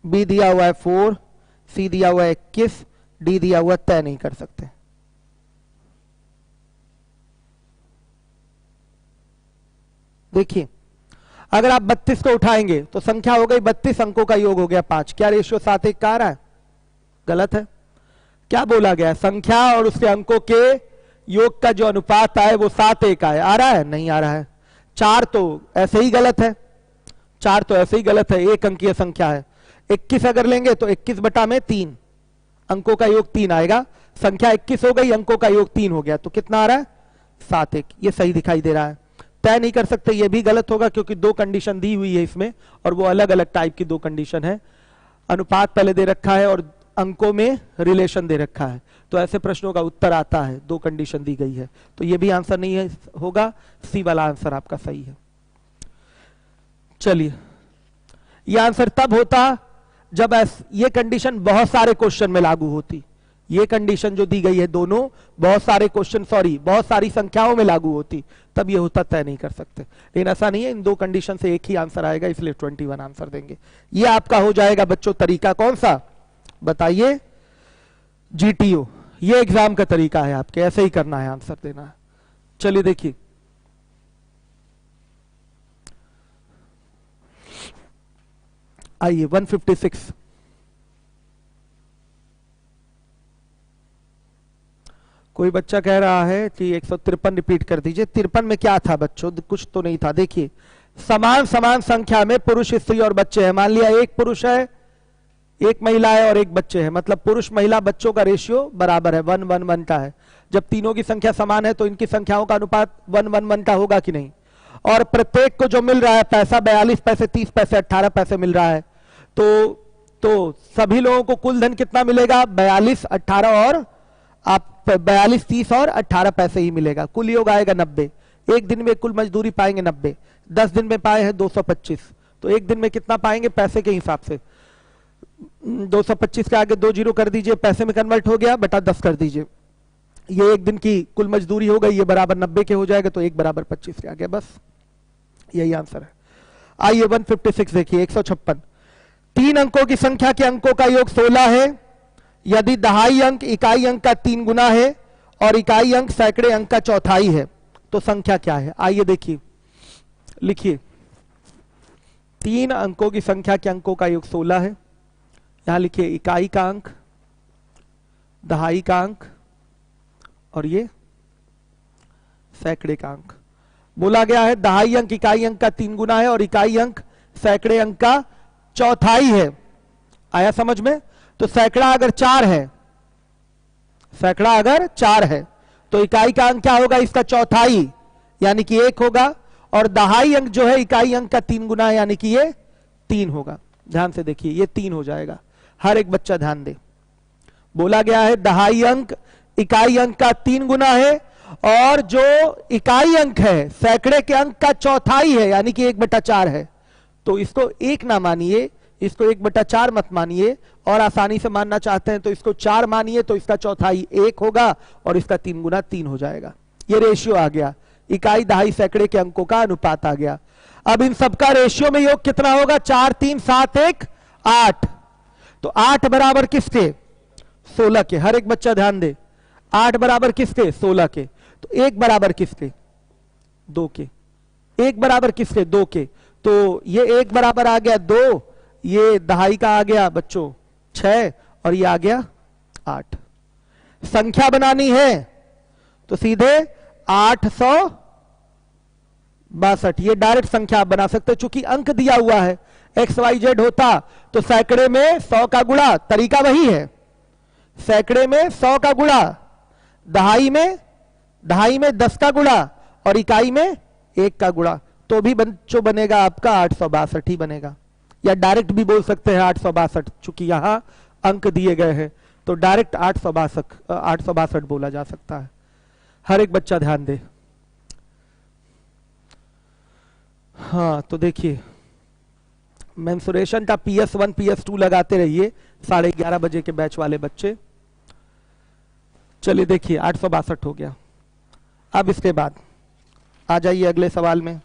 बी दिया हुआ है 4, सी दिया हुआ है 21, डी दिया हुआ तय नहीं कर सकते। देखिए, अगर आप 32 को उठाएंगे तो संख्या हो गई 32, अंकों का योग हो गया 5। क्या रेशियो 7:1 का आ रहा है, गलत है। क्या बोला गया, संख्या और उसके अंकों के योग का जो अनुपात आए वो 7:1 आए, आ रहा है, नहीं आ रहा है। 4 तो ऐसे ही गलत है, 4 तो ऐसे ही गलत है, एक अंकीय संख्या है। 21 अगर लेंगे तो 21/3, अंकों का योग 3 आएगा, संख्या 21 हो गई, अंकों का योग 3 हो गया, तो कितना आ रहा है, 7:1। ये सही दिखाई दे रहा है। तय नहीं कर सकते, ये भी गलत होगा क्योंकि 2 कंडीशन दी हुई है इसमें, और वो अलग अलग टाइप की 2 कंडीशन है। अनुपात पहले दे रखा है और अंकों में रिलेशन दे रखा है, तो ऐसे प्रश्नों का उत्तर आता है, 2 कंडीशन दी गई है, तो ये भी आंसर नहीं है, होगा सी वाला आंसर आपका सही है। चलिए, ये आंसर तब होता जब ये कंडीशन बहुत सारे क्वेश्चन में लागू होती। ये कंडीशन जो दी गई है दोनों बहुत सारे क्वेश्चन, सॉरी बहुत सारी संख्याओं में लागू होती, तब ये होता, तय नहीं कर सकते। लेकिन ऐसा नहीं है, इन 2 कंडीशन से एक ही आंसर आएगा, इसलिए 21 आंसर देंगे। ये आपका हो जाएगा बच्चों तरीका कौन सा, बताइए, जीटीओ। ये एग्जाम का तरीका है आपके, ऐसे ही करना है, आंसर देना है। चलिए देखिए, आइए 156, कोई बच्चा कह रहा है कि 153 रिपीट कर दीजिए। 53 में क्या था बच्चों, कुछ तो नहीं था। देखिए, समान समान संख्या में पुरुष, स्त्री और बच्चे हैं। मान लिया एक पुरुष है, एक महिला है और एक बच्चे हैं, मतलब पुरुष महिला बच्चों का रेशियो बराबर है, 1:1 का है। जब तीनों की संख्या समान है तो इनकी संख्याओं का अनुपात 1:1 का होगा कि नहीं। और प्रत्येक को जो मिल रहा है पैसा 42 पैसे, 30 पैसे, 18 पैसे मिल रहा है, तो सभी लोगों को कुल धन कितना मिलेगा, 42, 18 और आप 42, 30 और 18 पैसे ही मिलेगा। कुल योग आएगा 90। एक दिन में कुल मजदूरी पाएंगे 90, 10 दिन में पाए हैं 225, तो एक दिन में कितना पाएंगे पैसे के हिसाब से, 225 के आगे 2 जीरो कर दीजिए, पैसे में कन्वर्ट हो गया, बटा 10 कर दीजिए, ये एक दिन की कुल मजदूरी हो गई, ये बराबर 90 के हो जाएगा, तो 1 बराबर 25 के आ गया, बस यही आंसर है। आइए 156 देखिए, 156, 3 अंकों की संख्या के अंकों का योग 16 है। यदि दहाई अंक इकाई अंक का 3 गुना है और इकाई अंक सैकड़े अंक का चौथाई है तो संख्या क्या है। आइए देखिए, लिखिए, 3 अंकों की संख्या के अंकों का योग 16 है। यहां लिखिए इकाई का अंक, दहाई का अंक और ये सैकड़े का अंक। बोला गया है दहाई अंक इकाई अंक का 3 गुना है और इकाई अंक सैकड़े अंक का चौथाई है। आया समझ में। तो सैकड़ा अगर 4 है, सैकड़ा अगर 4 है तो इकाई का अंक क्या होगा, इसका चौथाई यानी कि 1 होगा, और दहाई अंक जो है इकाई अंक का 3 गुना है यानी कि ये 3 होगा। ध्यान से देखिए, ये 3 हो जाएगा। हर एक बच्चा ध्यान दे। बोला गया है दहाई अंक इकाई अंक का 3 गुना है, और जो इकाई अंक है सैकड़े के अंक का चौथाई है, यानी कि 1/4 है। तो इसको 1 ना मानिए, इसको 1/4 मत मानिए, और आसानी से मानना चाहते हैं तो इसको 4 मानिए, तो इसका चौथाई 1 होगा और इसका 3 गुना 3 हो जाएगा। ये रेशियो आ गया, इकाई दहाई सैकड़े के अंकों का अनुपात आ गया। अब इन सबका रेशियो में योग कितना होगा? 4 3 7 1 8। तो 8 बराबर किसके? 16 के। हर एक बच्चा ध्यान दे, 8 बराबर किसके? 16 के। तो 1 बराबर किसके? 2 के। 1 बराबर किसके? 2 के। तो ये 1 बराबर आ गया 2, ये दहाई का आ गया बच्चों 6, और ये आ गया 8। संख्या बनानी है तो सीधे 862, ये डायरेक्ट संख्या आप बना सकते हो, चूंकि अंक दिया हुआ है। XYZ होता तो सैकड़े में 100 का गुणा, तरीका वही है, सैकड़े में 100 का गुणा, दहाई में 10 का गुणा, और इकाई में 1 का गुणा, तो भी बच्चों बनेगा आपका 862 ही बनेगा। या डायरेक्ट भी बोल सकते हैं 862, चूंकि यहां अंक दिए गए हैं तो डायरेक्ट 862 बोला जा सकता है। हर एक बच्चा ध्यान दे। हाँ, तो देखिए मेंसुरेशन का PS1 PS2 लगाते रहिए 11:30 बजे के बैच वाले बच्चे। चलिए देखिए 862 हो गया। अब इसके बाद आ जाइए अगले सवाल में।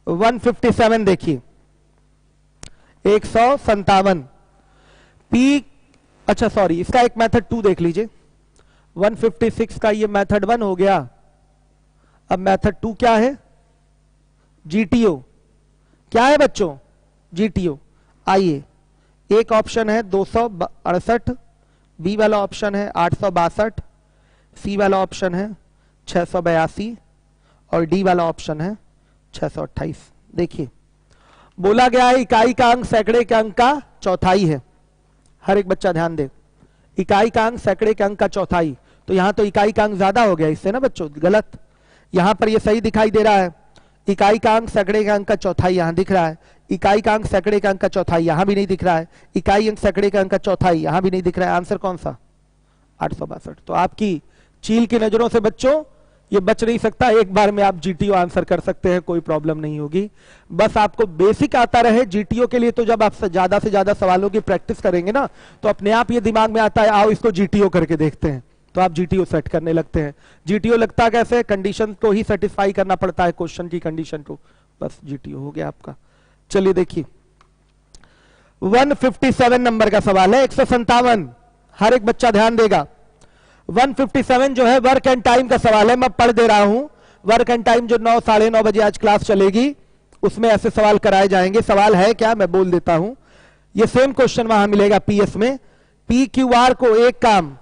157 देखिए, 157 पी, अच्छा सॉरी, इसका एक मेथड 2 देख लीजिए। 156 का ये मेथड 1 हो गया। अब मेथड 2 क्या है? GTO। क्या है बच्चों? GTO। आइए, एक ऑप्शन है 268, बी वाला ऑप्शन है 862, सी वाला ऑप्शन है 682, और डी वाला ऑप्शन है 628। देखिए बोला गया है इकाई का अंक सैकड़े के अंक का चौथाई है। हर एक बच्चा ध्यान दे, इकाई का अंक सैकड़े के अंक का चौथाई, तो यहां तो इकाई का अंक ज्यादा हो गया इससे ना बच्चों, गलत। यहां पर ये सही दिखाई दे रहा है, इकाई का अंक सैकड़े के अंक का चौथाई यहां दिख रहा है, इकाई का अंक सैकड़े के अंक का चौथाई यहां भी नहीं दिख रहा है, इकाई अंक सैकड़े के अंक का चौथाई यहां भी नहीं दिख रहा है। आंसर कौन सा? 862। तो आपकी चील की नजरों से बच्चों ये बच नहीं सकता, एक बार में आप GTO आंसर कर सकते हैं, कोई प्रॉब्लम नहीं होगी। बस आपको बेसिक आता रहे। GTO के लिए तो जब आप से ज्यादा सवालों की प्रैक्टिस करेंगे ना, तो अपने आप ये दिमाग में आता है आओ इसको GTO करके देखते हैं, तो आप GTO सेट करने लगते हैं। GTO लगता कैसे? कंडीशन को ही सेटिस्फाई करना पड़ता है, क्वेश्चन की कंडीशन को, बस GTO हो गया आपका। चलिए देखिए 157 नंबर का सवाल है, 157। हर एक बच्चा ध्यान देगा। 157 जो है वर्क एंड टाइम का सवाल है, मैं पढ़ दे रहा हूं। वर्क एंड टाइम जो 9 साढ़े 9 बजे आज क्लास चलेगी उसमें ऐसे सवाल कराए जाएंगे। सवाल है क्या, मैं बोल देता हूं। ये सेम क्वेश्चन वहां मिलेगा PS में। PQR को एक काम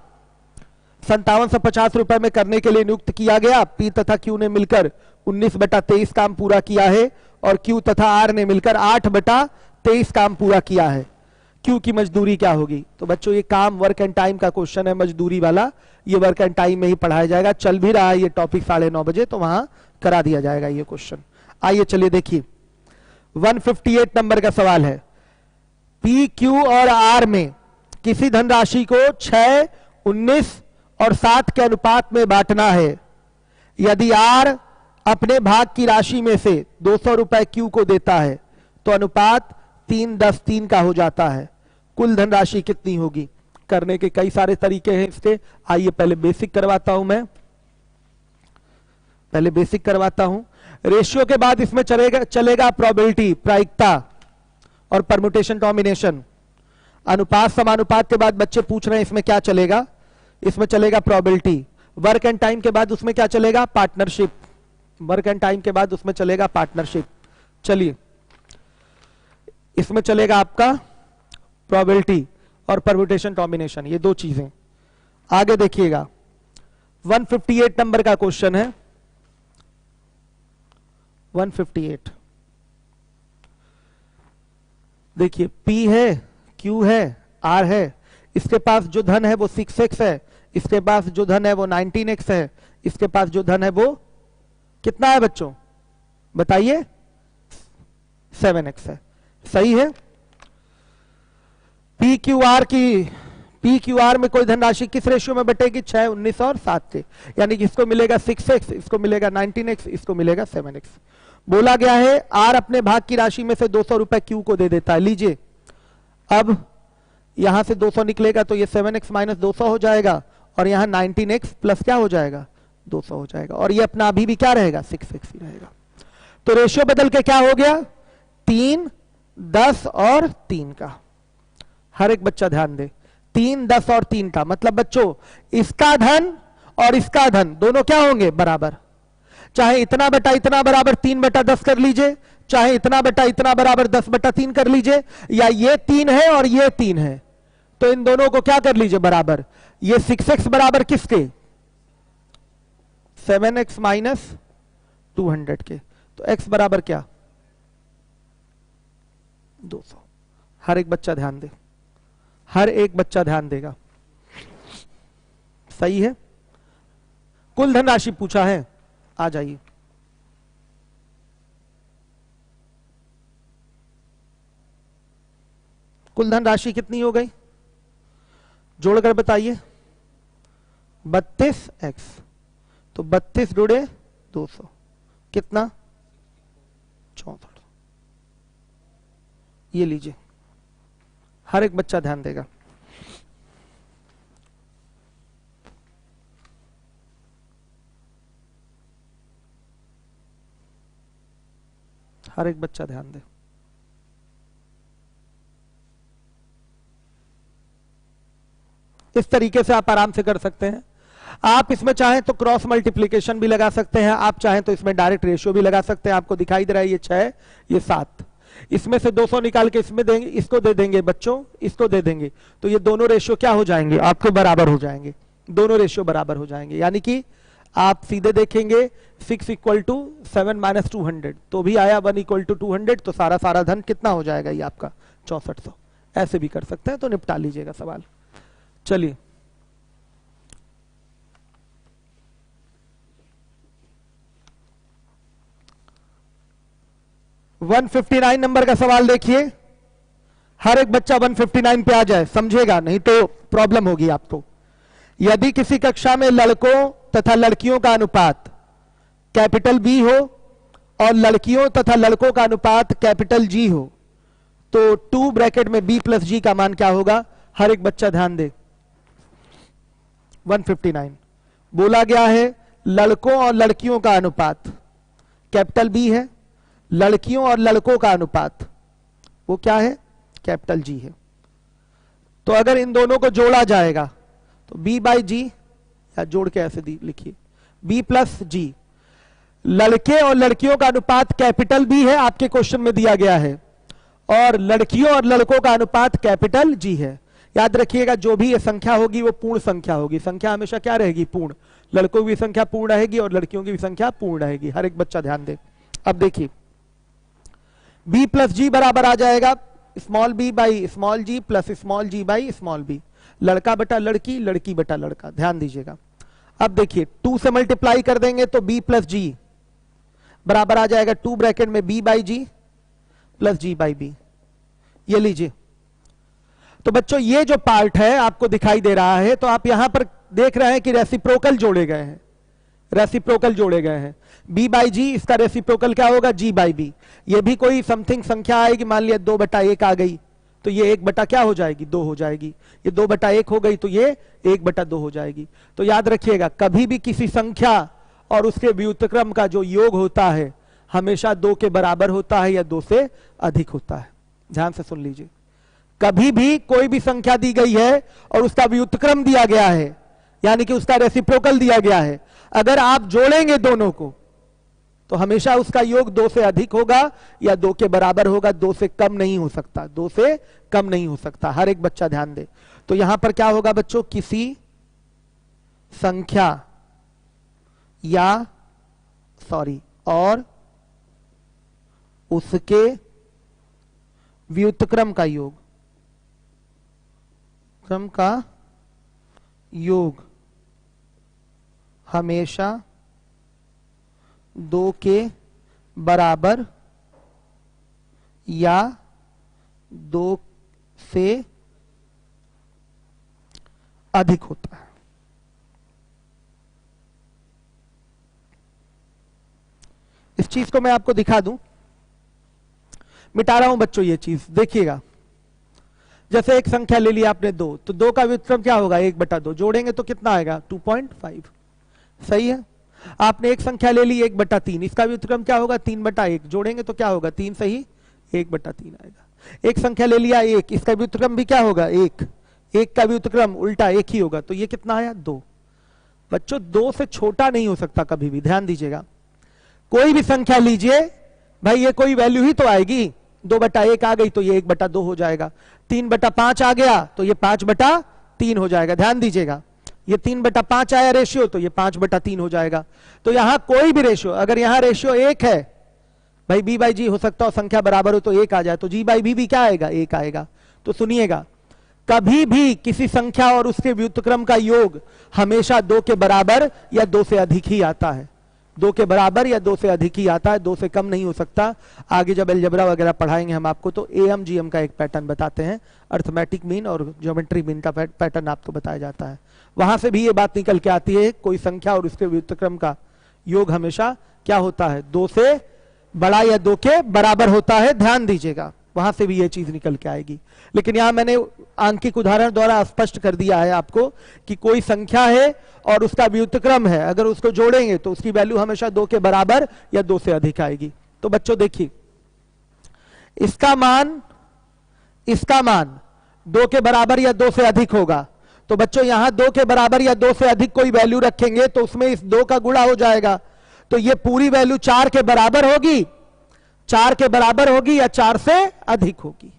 5750 रुपए में करने के लिए नियुक्त किया गया। P तथा Q ने मिलकर 19/23 काम पूरा किया है, और Q तथा R ने मिलकर 8/23 काम पूरा किया है। Q की मजदूरी क्या होगी? तो बच्चों ये काम वर्क एंड टाइम का क्वेश्चन है, मजदूरी वाला। ये वर्क एंड टाइम में ही पढ़ाया जाएगा, चल भी रहा है ये टॉपिक 9:30 बजे, तो वहां करा दिया जाएगा ये क्वेश्चन। आइए चलिए देखिए 158 नंबर का सवाल है। P, Q और R में किसी धनराशि को 6, 19 और 7 के अनुपात में बांटना है। यदि R अपने भाग की राशि में से 200 रुपए Q को देता है तो अनुपात 3:10:3 का हो जाता है। कुल धनराशि कितनी होगी? करने के कई सारे तरीके हैं इसके। आइए पहले बेसिक करवाता हूं मैं, पहले बेसिक करवाता हूं। रेशियो के बाद इसमें चलेगा प्रोबेबिलिटी, प्रायिकता और परम्यूटेशन कॉम्बिनेशन। अनुपात समानुपात के बाद बच्चे पूछ रहे हैं इसमें क्या चलेगा? इसमें चलेगा प्रोबेबिलिटी। वर्क एंड टाइम के बाद उसमें क्या चलेगा? पार्टनरशिप। वर्क एंड टाइम के बाद उसमें चलेगा पार्टनरशिप। चलिए इसमें चलेगा आपका प्रोबेबिलिटी और परम्यूटेशन कॉम्बिनेशन, ये दो चीजें। आगे देखिएगा 158 नंबर का क्वेश्चन है। 158 देखिए, P है, Q है, R है। इसके पास जो धन है वो 6x है, इसके पास जो धन है वो 19x है, इसके पास जो धन है वो कितना है बच्चों? बताइए 7x है। सही है। पी क्यू आर में कोई धनराशि किस रेशियो में बटेगी? 6, 19 और 7 से। यानी कि इसको मिलेगा 6x, इसको मिलेगा 19x, इसको मिलेगा 7x। बोला गया है आर अपने भाग की राशि में से 200 रुपए क्यू को दे देता है। लीजिए, अब यहां से 200 निकलेगा तो ये 7x माइनस 200 हो जाएगा, और यहां 19x प्लस क्या हो जाएगा? 200 हो जाएगा, और ये अपना अभी भी क्या रहेगा? 6x ही रहेगा। तो रेशियो बदल के क्या हो गया? 3, 10 और 3 का। हर एक बच्चा ध्यान दे, 3, 10 और 3 का मतलब बच्चों इसका धन और इसका धन दोनों क्या होंगे? बराबर। चाहे इतना बटा इतना बराबर 3/10 कर लीजिए, चाहे इतना बटा इतना बराबर 10/3 कर लीजिए, या ये 3 है और ये 3 है, तो इन दोनों को क्या कर लीजिए? बराबर। ये 6x बराबर किसके? 7x माइनस 200 के। तो x बराबर क्या? 200। हर एक बच्चा ध्यान दे, हर एक बच्चा ध्यान देगा। सही है। कुल धनराशि पूछा है, आ जाइए। कुल धनराशि कितनी हो गई? जोड़कर बताइए। 32x, तो 32 जुड़े 200 कितना? 64। ये लीजिए, हर एक बच्चा ध्यान देगा। हर एक बच्चा ध्यान दे। इस तरीके से आप आराम से कर सकते हैं। आप इसमें चाहें तो क्रॉस मल्टीप्लिकेशन भी लगा सकते हैं, आप चाहें तो इसमें डायरेक्ट रेशियो भी लगा सकते हैं। आपको दिखाई दे रहा है ये 6, ये 7, इसमें से 200 निकाल के इसमें देंगे, इसको दे देंगे बच्चों, इसको दे देंगे, तो ये दोनों रेशियो क्या हो जाएंगे? आपके बराबर हो जाएंगे। दोनों रेशियो बराबर हो जाएंगे, यानी कि आप सीधे देखेंगे 6 = 7 - 200, तो भी आया 1 = 200, तो सारा धन कितना हो जाएगा? ये आपका 6400। ऐसे भी कर सकते हैं, तो निपटा लीजिएगा सवाल। चलिए, वन 159 नंबर का सवाल देखिए। हर एक बच्चा 159 पे आ जाए, समझेगा, नहीं तो प्रॉब्लम होगी आपको। यदि किसी कक्षा में लड़कों तथा लड़कियों का अनुपात कैपिटल B हो और लड़कियों तथा लड़कों का अनुपात कैपिटल G हो, तो 2 ब्रैकेट में B + G का मान क्या होगा? हर एक बच्चा ध्यान दे। 159 बोला गया है लड़कों और लड़कियों का अनुपात कैपिटल B है, लड़कियों और लड़कों का अनुपात वो क्या है? कैपिटल G है। तो अगर इन दोनों को जोड़ा जाएगा तो B/G, या जोड़ के ऐसे लिखिए B + G। लड़के और लड़कियों का अनुपात कैपिटल B है, आपके क्वेश्चन में दिया गया है, और लड़कियों और लड़कों का अनुपात कैपिटल G है। याद रखिएगा, जो भी ये संख्या होगी वो पूर्ण संख्या होगी। संख्या हमेशा क्या रहेगी? पूर्ण। लड़कों की संख्या पूर्ण रहेगी और लड़कियों की भी संख्या पूर्ण रहेगी। हर एक बच्चा ध्यान दे। अब देखिए, B + G बराबर आ जाएगा small b/g plus small g/b। लड़का बटा लड़की, लड़की बटा लड़का। ध्यान दीजिएगा। अब देखिए, 2 से मल्टीप्लाई कर देंगे तो B + G बराबर आ जाएगा 2 ब्रैकेट में B/G प्लस G/B। ये लीजिए। तो बच्चों ये जो पार्ट है आपको दिखाई दे रहा है, तो आप यहां पर देख रहे हैं कि रेसिप्रोकल जोड़े गए हैं, रेसिप्रोकल जोड़े गए हैं। B/G, इसका रेसिप्रोकल क्या होगा? G/B। ये भी कोई समथिंग संख्या आएगी, मान लिया 2/1 आ गई, तो ये 1 क्या हो जाएगी? 2 हो जाएगी। ये 2/1 हो गई तो ये 1/2 हो जाएगी। तो याद रखिएगा, कभी भी किसी संख्या और उसके व्युत्क्रम का जो योग होता है हमेशा 2 के बराबर होता है या 2 से अधिक होता है। ध्यान से सुन लीजिए, कभी भी कोई भी संख्या दी गई है और उसका व्युत्क्रम दिया गया है, यानी कि उसका रेसिप्रोकल दिया गया है, अगर आप जोड़ेंगे दोनों को तो हमेशा उसका योग 2 से अधिक होगा या 2 के बराबर होगा, 2 से कम नहीं हो सकता, 2 से कम नहीं हो सकता। हर एक बच्चा ध्यान दे। तो यहां पर क्या होगा बच्चों? किसी संख्या और उसके व्युत्क्रम का योग, क्रम का योग हमेशा 2 के बराबर या 2 से अधिक होता है। इस चीज को मैं आपको दिखा दूं, मिटा रहा हूं बच्चों ये चीज, देखिएगा। जैसे एक संख्या ले लिया आपने 2, तो 2 का व्युत्क्रम क्या होगा? 1/2। जोड़ेंगे तो कितना आएगा? 2.5। सही है। आपने एक संख्या ले ली 1/3, इसका व्युत्क्रम क्या होगा? 3/1। जोड़ेंगे तो क्या होगा? 3 सही 1/3 आएगा। एक संख्या ले लिया 1, इसका व्युत्क्रम भी क्या होगा? 1। 1 का व्युत्क्रम उल्टा 1 ही होगा, तो ये कितना आया? 2। बच्चों 2 से छोटा नहीं हो सकता कभी भी, ध्यान दीजिएगा। कोई भी संख्या लीजिए भाई, ये कोई वैल्यू ही तो आएगी। 2/1 आ गई तो ये 1/2 हो जाएगा। 3/5 आ गया तो ये 5/3 हो जाएगा। ध्यान दीजिएगा, ये 3/5 आया रेशियो, तो ये 5/3 हो जाएगा। तो यहां कोई भी रेशियो, अगर यहां रेशियो 1 है भाई, b/g हो सकता हो संख्या बराबर हो तो 1 आ जाए, तो g/b भी क्या आएगा? 1 आएगा। तो सुनिएगा, कभी भी किसी संख्या और उसके व्युत्क्रम का योग हमेशा 2 के बराबर या 2 से अधिक ही आता है। 2 के बराबर या 2 से अधिक ही आता है, 2 से कम नहीं हो सकता। आगे जब अलजेब्रा वगैरह पढ़ाएंगे हम आपको, तो एएम जीएम का एक पैटर्न बताते हैं, अर्थमेटिक मीन और ज्योमेट्री मीन का पैटर्न आपको बताया जाता है। वहां से भी ये बात निकल के आती है, कोई संख्या और उसके व्युत्क्रम का योग हमेशा क्या होता है? 2 से बड़ा या 2 के बराबर होता है। ध्यान दीजिएगा, वहां से भी ये चीज निकल के आएगी। लेकिन यहां मैंने आंकिक उदाहरण द्वारा स्पष्ट कर दिया है आपको कि कोई संख्या है और उसका व्युत्क्रम है, अगर उसको जोड़ेंगे तो उसकी वैल्यू हमेशा 2 के बराबर या 2 से अधिक आएगी। तो बच्चों देखिए, इसका मान 2 के बराबर या 2 से अधिक होगा। तो बच्चों यहां 2 के बराबर या 2 से अधिक कोई वैल्यू रखेंगे तो उसमें इस 2 का गुणा हो जाएगा, तो ये पूरी वैल्यू 4 के बराबर होगी, 4 के बराबर होगी या 4 से अधिक होगी।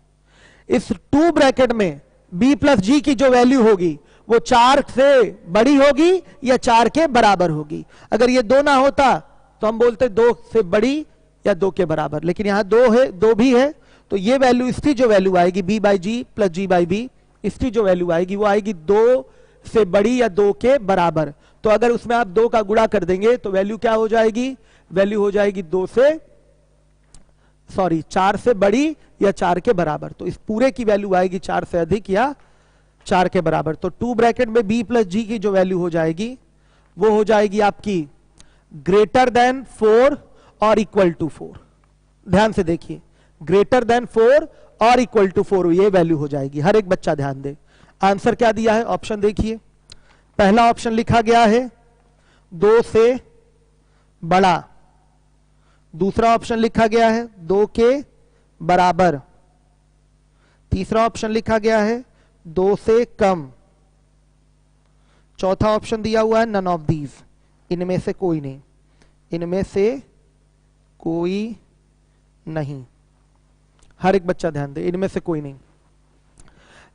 इस 2 ब्रैकेट में b प्लस जी की जो वैल्यू होगी वो 4 से बड़ी होगी या 4 के बराबर होगी। अगर ये 2 ना होता तो हम बोलते 2 से बड़ी या 2 के बराबर, लेकिन यहां 2 है, 2 भी है, तो ये वैल्यू, इसकी जो वैल्यू आएगी b/g प्लस g/b, इसकी जो वैल्यू आएगी वो आएगी 2 से बड़ी या 2 के बराबर। तो अगर उसमें आप 2 का गुणा कर देंगे तो वैल्यू क्या हो जाएगी? वैल्यू हो जाएगी 4 से बड़ी या 4 के बराबर। तो इस पूरे की वैल्यू आएगी 4 से अधिक या 4 के बराबर। तो 2 ब्रैकेट में b प्लस जी की जो वैल्यू हो जाएगी वो हो जाएगी आपकी ग्रेटर देन 4 और इक्वल टू 4। ध्यान से देखिए, ग्रेटर देन 4 और इक्वल टू 4 ये वैल्यू हो जाएगी। हर एक बच्चा ध्यान दे। आंसर क्या दिया है? ऑप्शन देखिए, पहला ऑप्शन लिखा गया है 2 से बड़ा, दूसरा ऑप्शन लिखा गया है 2 के बराबर, तीसरा ऑप्शन लिखा गया है 2 से कम, चौथा ऑप्शन दिया हुआ है नन ऑफ दीज, इनमें से कोई नहीं, इनमें से कोई नहीं। हर एक बच्चा ध्यान दे, इनमें से कोई नहीं।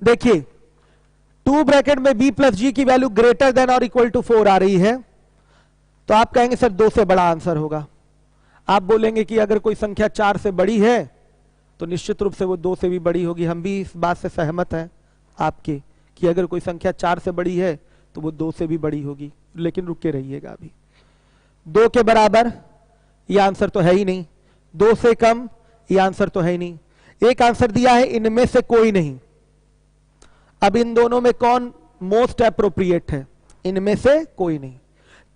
देखिए 2 ब्रैकेट में b प्लस जी की वैल्यू ग्रेटर देन और इक्वल टू 4 आ रही है, तो आप कहेंगे सर 2 से बड़ा आंसर होगा। आप बोलेंगे कि अगर कोई संख्या 4 से बड़ी है तो निश्चित रूप से वो 2 से भी बड़ी होगी। हम भी इस बात से सहमत हैं आपके कि अगर कोई संख्या 4 से बड़ी है तो वो 2 से भी बड़ी होगी। लेकिन रुक के रहिएगा, अभी 2 के बराबर ये आंसर तो है ही नहीं, 2 से कम ये आंसर तो है ही नहीं। एक आंसर दिया है इनमें से कोई नहीं। अब इन दोनों में कौन मोस्ट एप्रोप्रिएट है? इनमें से कोई नहीं।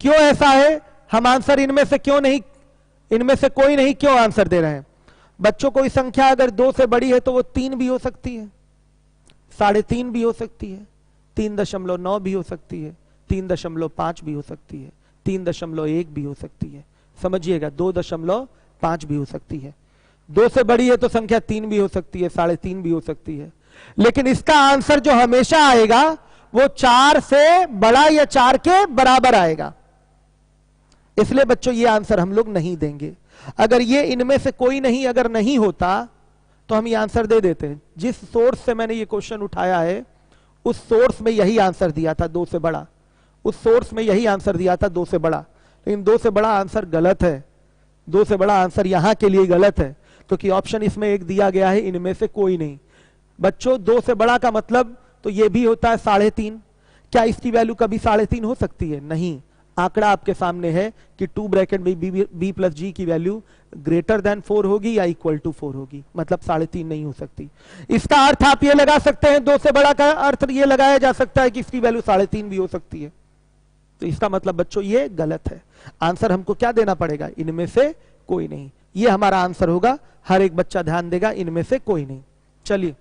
क्यों ऐसा है? हम आंसर इनमें से क्यों नहीं, इनमें से कोई नहीं क्यों आंसर दे रहे हैं? बच्चों, कोई संख्या अगर 2 से बड़ी है तो वो 3 भी हो सकती है, 3.5 भी हो सकती है, 3.9 भी हो सकती है, 3.5 भी हो सकती है, 3.1 भी हो सकती है। समझिएगा, 2.5 भी हो सकती है। 2 से बड़ी है तो संख्या 3 भी हो सकती है, 3.5 भी हो सकती है। लेकिन इसका आंसर जो हमेशा आएगा वो 4 से बड़ा या 4 के बराबर आएगा। इसलिए बच्चों ये आंसर हम लोग नहीं देंगे। अगर ये इनमें से कोई नहीं अगर नहीं होता तो हम ये आंसर दे देते हैं। जिस सोर्स से मैंने ये क्वेश्चन उठाया है उस सोर्स में यही आंसर दिया था 2 से बड़ा, उस सोर्स में यही आंसर दिया था 2 से बड़ा। लेकिन 2 से बड़ा आंसर गलत है, 2 से बड़ा आंसर यहां के लिए गलत है, क्योंकि ऑप्शन इसमें एक दिया गया है इनमें से कोई नहीं। बच्चों 2 से बड़ा का मतलब तो ये भी होता है 3.5। क्या इसकी वैल्यू कभी 3.5 हो सकती है? नहीं। आंकड़ा आपके सामने है कि 2 ब्रैकेट में b प्लस जी की वैल्यू ग्रेटर देन 4 होगी या इक्वल टू 4 होगी, मतलब 3.5 नहीं हो सकती। इसका अर्थ आप ये लगा सकते हैं, 2 से बड़ा का अर्थ ये लगाया जा सकता है कि इसकी वैल्यू 3.5 भी हो सकती है। तो इसका मतलब बच्चों ये गलत है। आंसर हमको क्या देना पड़ेगा, इनमें से कोई नहीं। ये हमारा आंसर होगा, हर एक बच्चा ध्यान देगा, इनमें से कोई नहीं। चलिए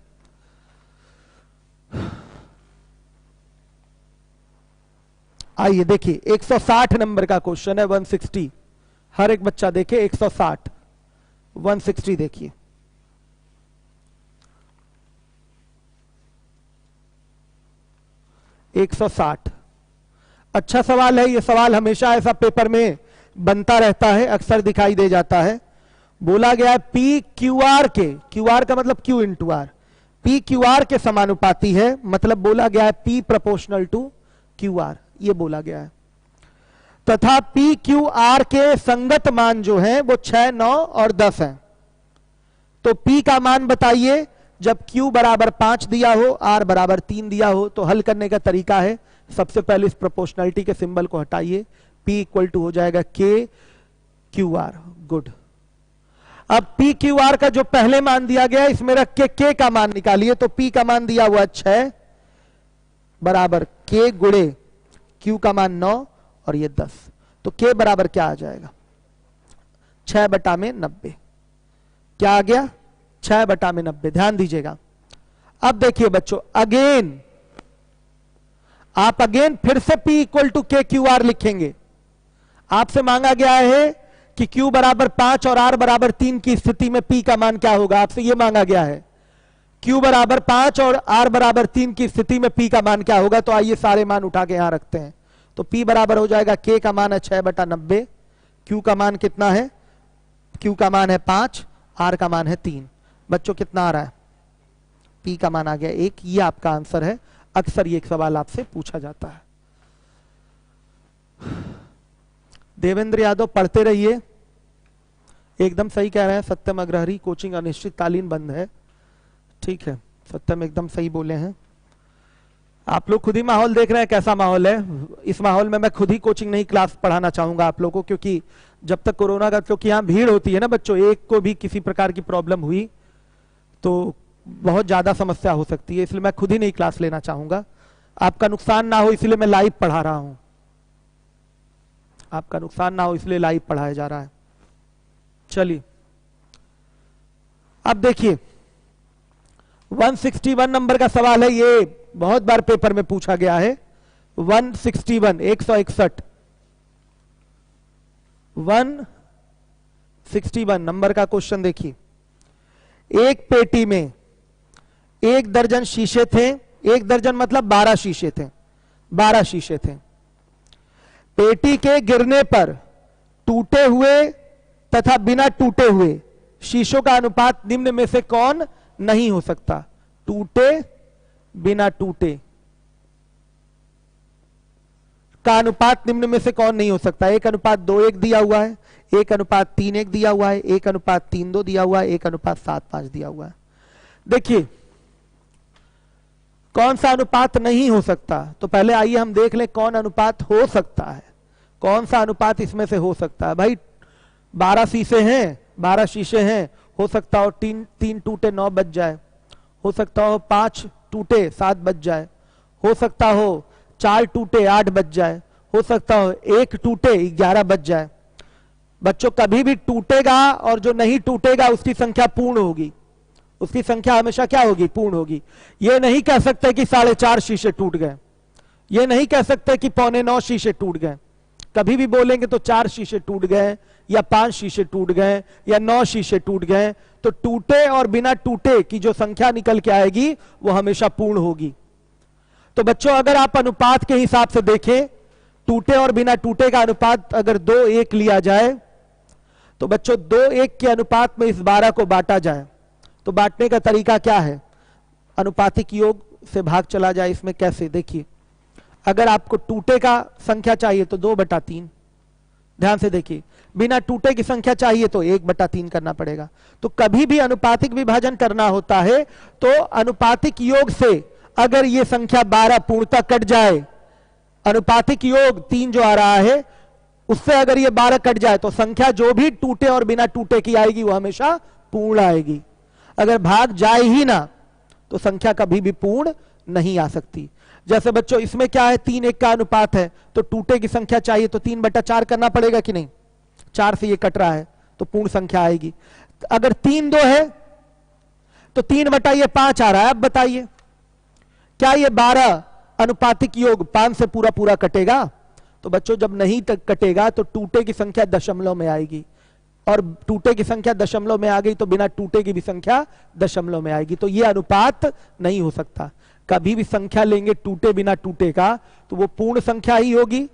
आइए देखिए 160 नंबर का क्वेश्चन है, 160। हर एक बच्चा देखे 160, 160 देखिए। अच्छा सवाल है ये। सवाल हमेशा ऐसा पेपर में बनता रहता है, अक्सर दिखाई दे जाता है। बोला गया है पी क्यू आर के, क्यू आर का मतलब Q into R, P Q R के समानुपाती है, मतलब बोला गया है P proportional to Q R, ये बोला गया है। तथा पी क्यू आर के संगत मान जो है वो 6, 9 और 10 हैं। तो पी का मान बताइए जब q बराबर 5 दिया हो, r बराबर 3 दिया हो। तो हल करने का तरीका है, सबसे पहले इस प्रोपोर्शनलिटी के सिंबल को हटाइए, p इक्वल टू हो जाएगा k क्यू आर। गुड। अब p क्यू आर का जो पहले मान दिया गया इसमें रख के k का मान निकालिए। तो p का मान दिया हुआ 6 बराबर k गुणे q का मान 9 और ये 10। तो k बराबर क्या आ जाएगा, 6/90। क्या आ गया, 6/90। ध्यान दीजिएगा। अब देखिए बच्चों, आप अगेन फिर से p equal to k Q R लिखेंगे। आपसे मांगा गया है कि q बराबर 5 और r बराबर 3 की स्थिति में p का मान क्या होगा, आपसे यह मांगा गया है। q बराबर 5 और r बराबर 3 की स्थिति में p का मान क्या होगा। तो आइए सारे मान उठा के यहां रखते हैं। तो p बराबर हो जाएगा, k का मान है 6/90, q का मान कितना है, q का मान है 5, r का मान है 3। बच्चों कितना आ रहा है, p का मान आ गया 1। ये आपका आंसर है। अक्सर ये एक सवाल आपसे पूछा जाता है। देवेंद्र यादव पढ़ते रहिए, एकदम सही कह रहे हैं। सत्यम अग्रहरी कोचिंग अनिश्चितकालीन बंद है। ठीक है, सत्यम एकदम सही बोले हैं। आप लोग खुद ही माहौल देख रहे हैं कैसा माहौल है। इस माहौल में मैं खुद ही कोचिंग नहीं क्लास पढ़ाना चाहूंगा आप लोगों को, क्योंकि जब तक कोरोना का, क्योंकि यहाँ भीड़ होती है ना बच्चों, एक को भी किसी प्रकार की प्रॉब्लम हुई तो बहुत ज्यादा समस्या हो सकती है। इसलिए मैं खुद ही नहीं क्लास लेना चाहूंगा, आपका नुकसान ना हो इसलिए मैं लाइव पढ़ा रहा हूं। आपका नुकसान ना हो इसलिए लाइव पढ़ाया जा रहा है। चलिए अब देखिए 161 नंबर का सवाल है। ये बहुत बार पेपर में पूछा गया है। 161 161 161 नंबर का क्वेश्चन देखिए। एक पेटी में 1 दर्जन शीशे थे। 1 दर्जन मतलब 12 शीशे थे, 12 शीशे थे। पेटी के गिरने पर टूटे हुए तथा बिना टूटे हुए शीशों का अनुपात निम्न में से कौन नहीं हो सकता। टूटे बिना टूटे का अनुपात निम्न में से कौन नहीं हो सकता। 1:2:1 दिया हुआ है, 1:3:1 दिया हुआ है, 1:3:2 दिया हुआ है, 1:7:5 दिया हुआ है। देखिए कौन सा अनुपात नहीं हो सकता। तो पहले आइए हम देख लें कौन अनुपात हो सकता है, कौन सा अनुपात इसमें से हो सकता है। भाई 12 शीशे हैं, 12 शीशे हैं, हो सकता हो 3 टूटे 9 बच जाए, हो सकता हो 5 टूटे 7 बच जाए, हो सकता हो 4 टूटे 8 बच जाए, हो सकता हो 1 टूटे 11 बच जाए। बच्चों कभी भी टूटेगा और जो नहीं टूटेगा उसकी संख्या पूर्ण होगी, उसकी संख्या हमेशा क्या होगी, पूर्ण होगी। ये नहीं कह सकते कि 4.5 शीशे टूट गए, ये नहीं कह सकते कि 8:45 शीशे टूट गए। कभी भी बोलेंगे तो 4 शीशे टूट गए या 5 शीशे टूट गए या 9 शीशे टूट गए। तो टूटे और बिना टूटे की जो संख्या निकल के आएगी वो हमेशा पूर्ण होगी। तो बच्चों अगर आप अनुपात के हिसाब से देखें, टूटे और बिना टूटे का अनुपात अगर 2:1 लिया जाए तो बच्चों 2:1 के अनुपात में इस 12 को बांटा जाए तो बांटने का तरीका क्या है, अनुपातिक योग से भाग चला जाए। इसमें कैसे, देखिए अगर आपको टूटे का संख्या चाहिए तो 2/3, ध्यान से देखिए, बिना टूटे की संख्या चाहिए तो 1/3 करना पड़ेगा। तो कभी भी अनुपातिक विभाजन करना होता है तो अनुपातिक योग से अगर ये संख्या 12 पूर्णतः कट जाए अनुपातिक योग 3 जो आ रहा है उससे अगर ये 12 कट जाए तो संख्या जो भी टूटे और बिना टूटे की आएगी वो हमेशा पूर्ण आएगी। अगर भाग जाए ही ना तो संख्या कभी भी पूर्ण नहीं आ सकती। जैसे बच्चों इसमें क्या है, 3:1 का अनुपात है तो टूटे की संख्या चाहिए तो 3/4 करना पड़ेगा कि नहीं, 4 से ये कट रहा है तो पूर्ण संख्या आएगी। अगर 3:2 है तो 3/5 आ रहा है। अब बताइए क्या ये 12 अनुपातिक योग 5 से पूरा पूरा कटेगा? तो बच्चों जब नहीं कटेगा तो टूटे की संख्या दशमलव में आएगी, और टूटे की संख्या दशमलव में आ गई तो बिना टूटे की भी संख्या दशमलव में आएगी। तो यह अनुपात नहीं हो सकता। कभी भी संख्या लेंगे टूटे बिना टूटे का तो वो पूर्ण संख्या ही होगी।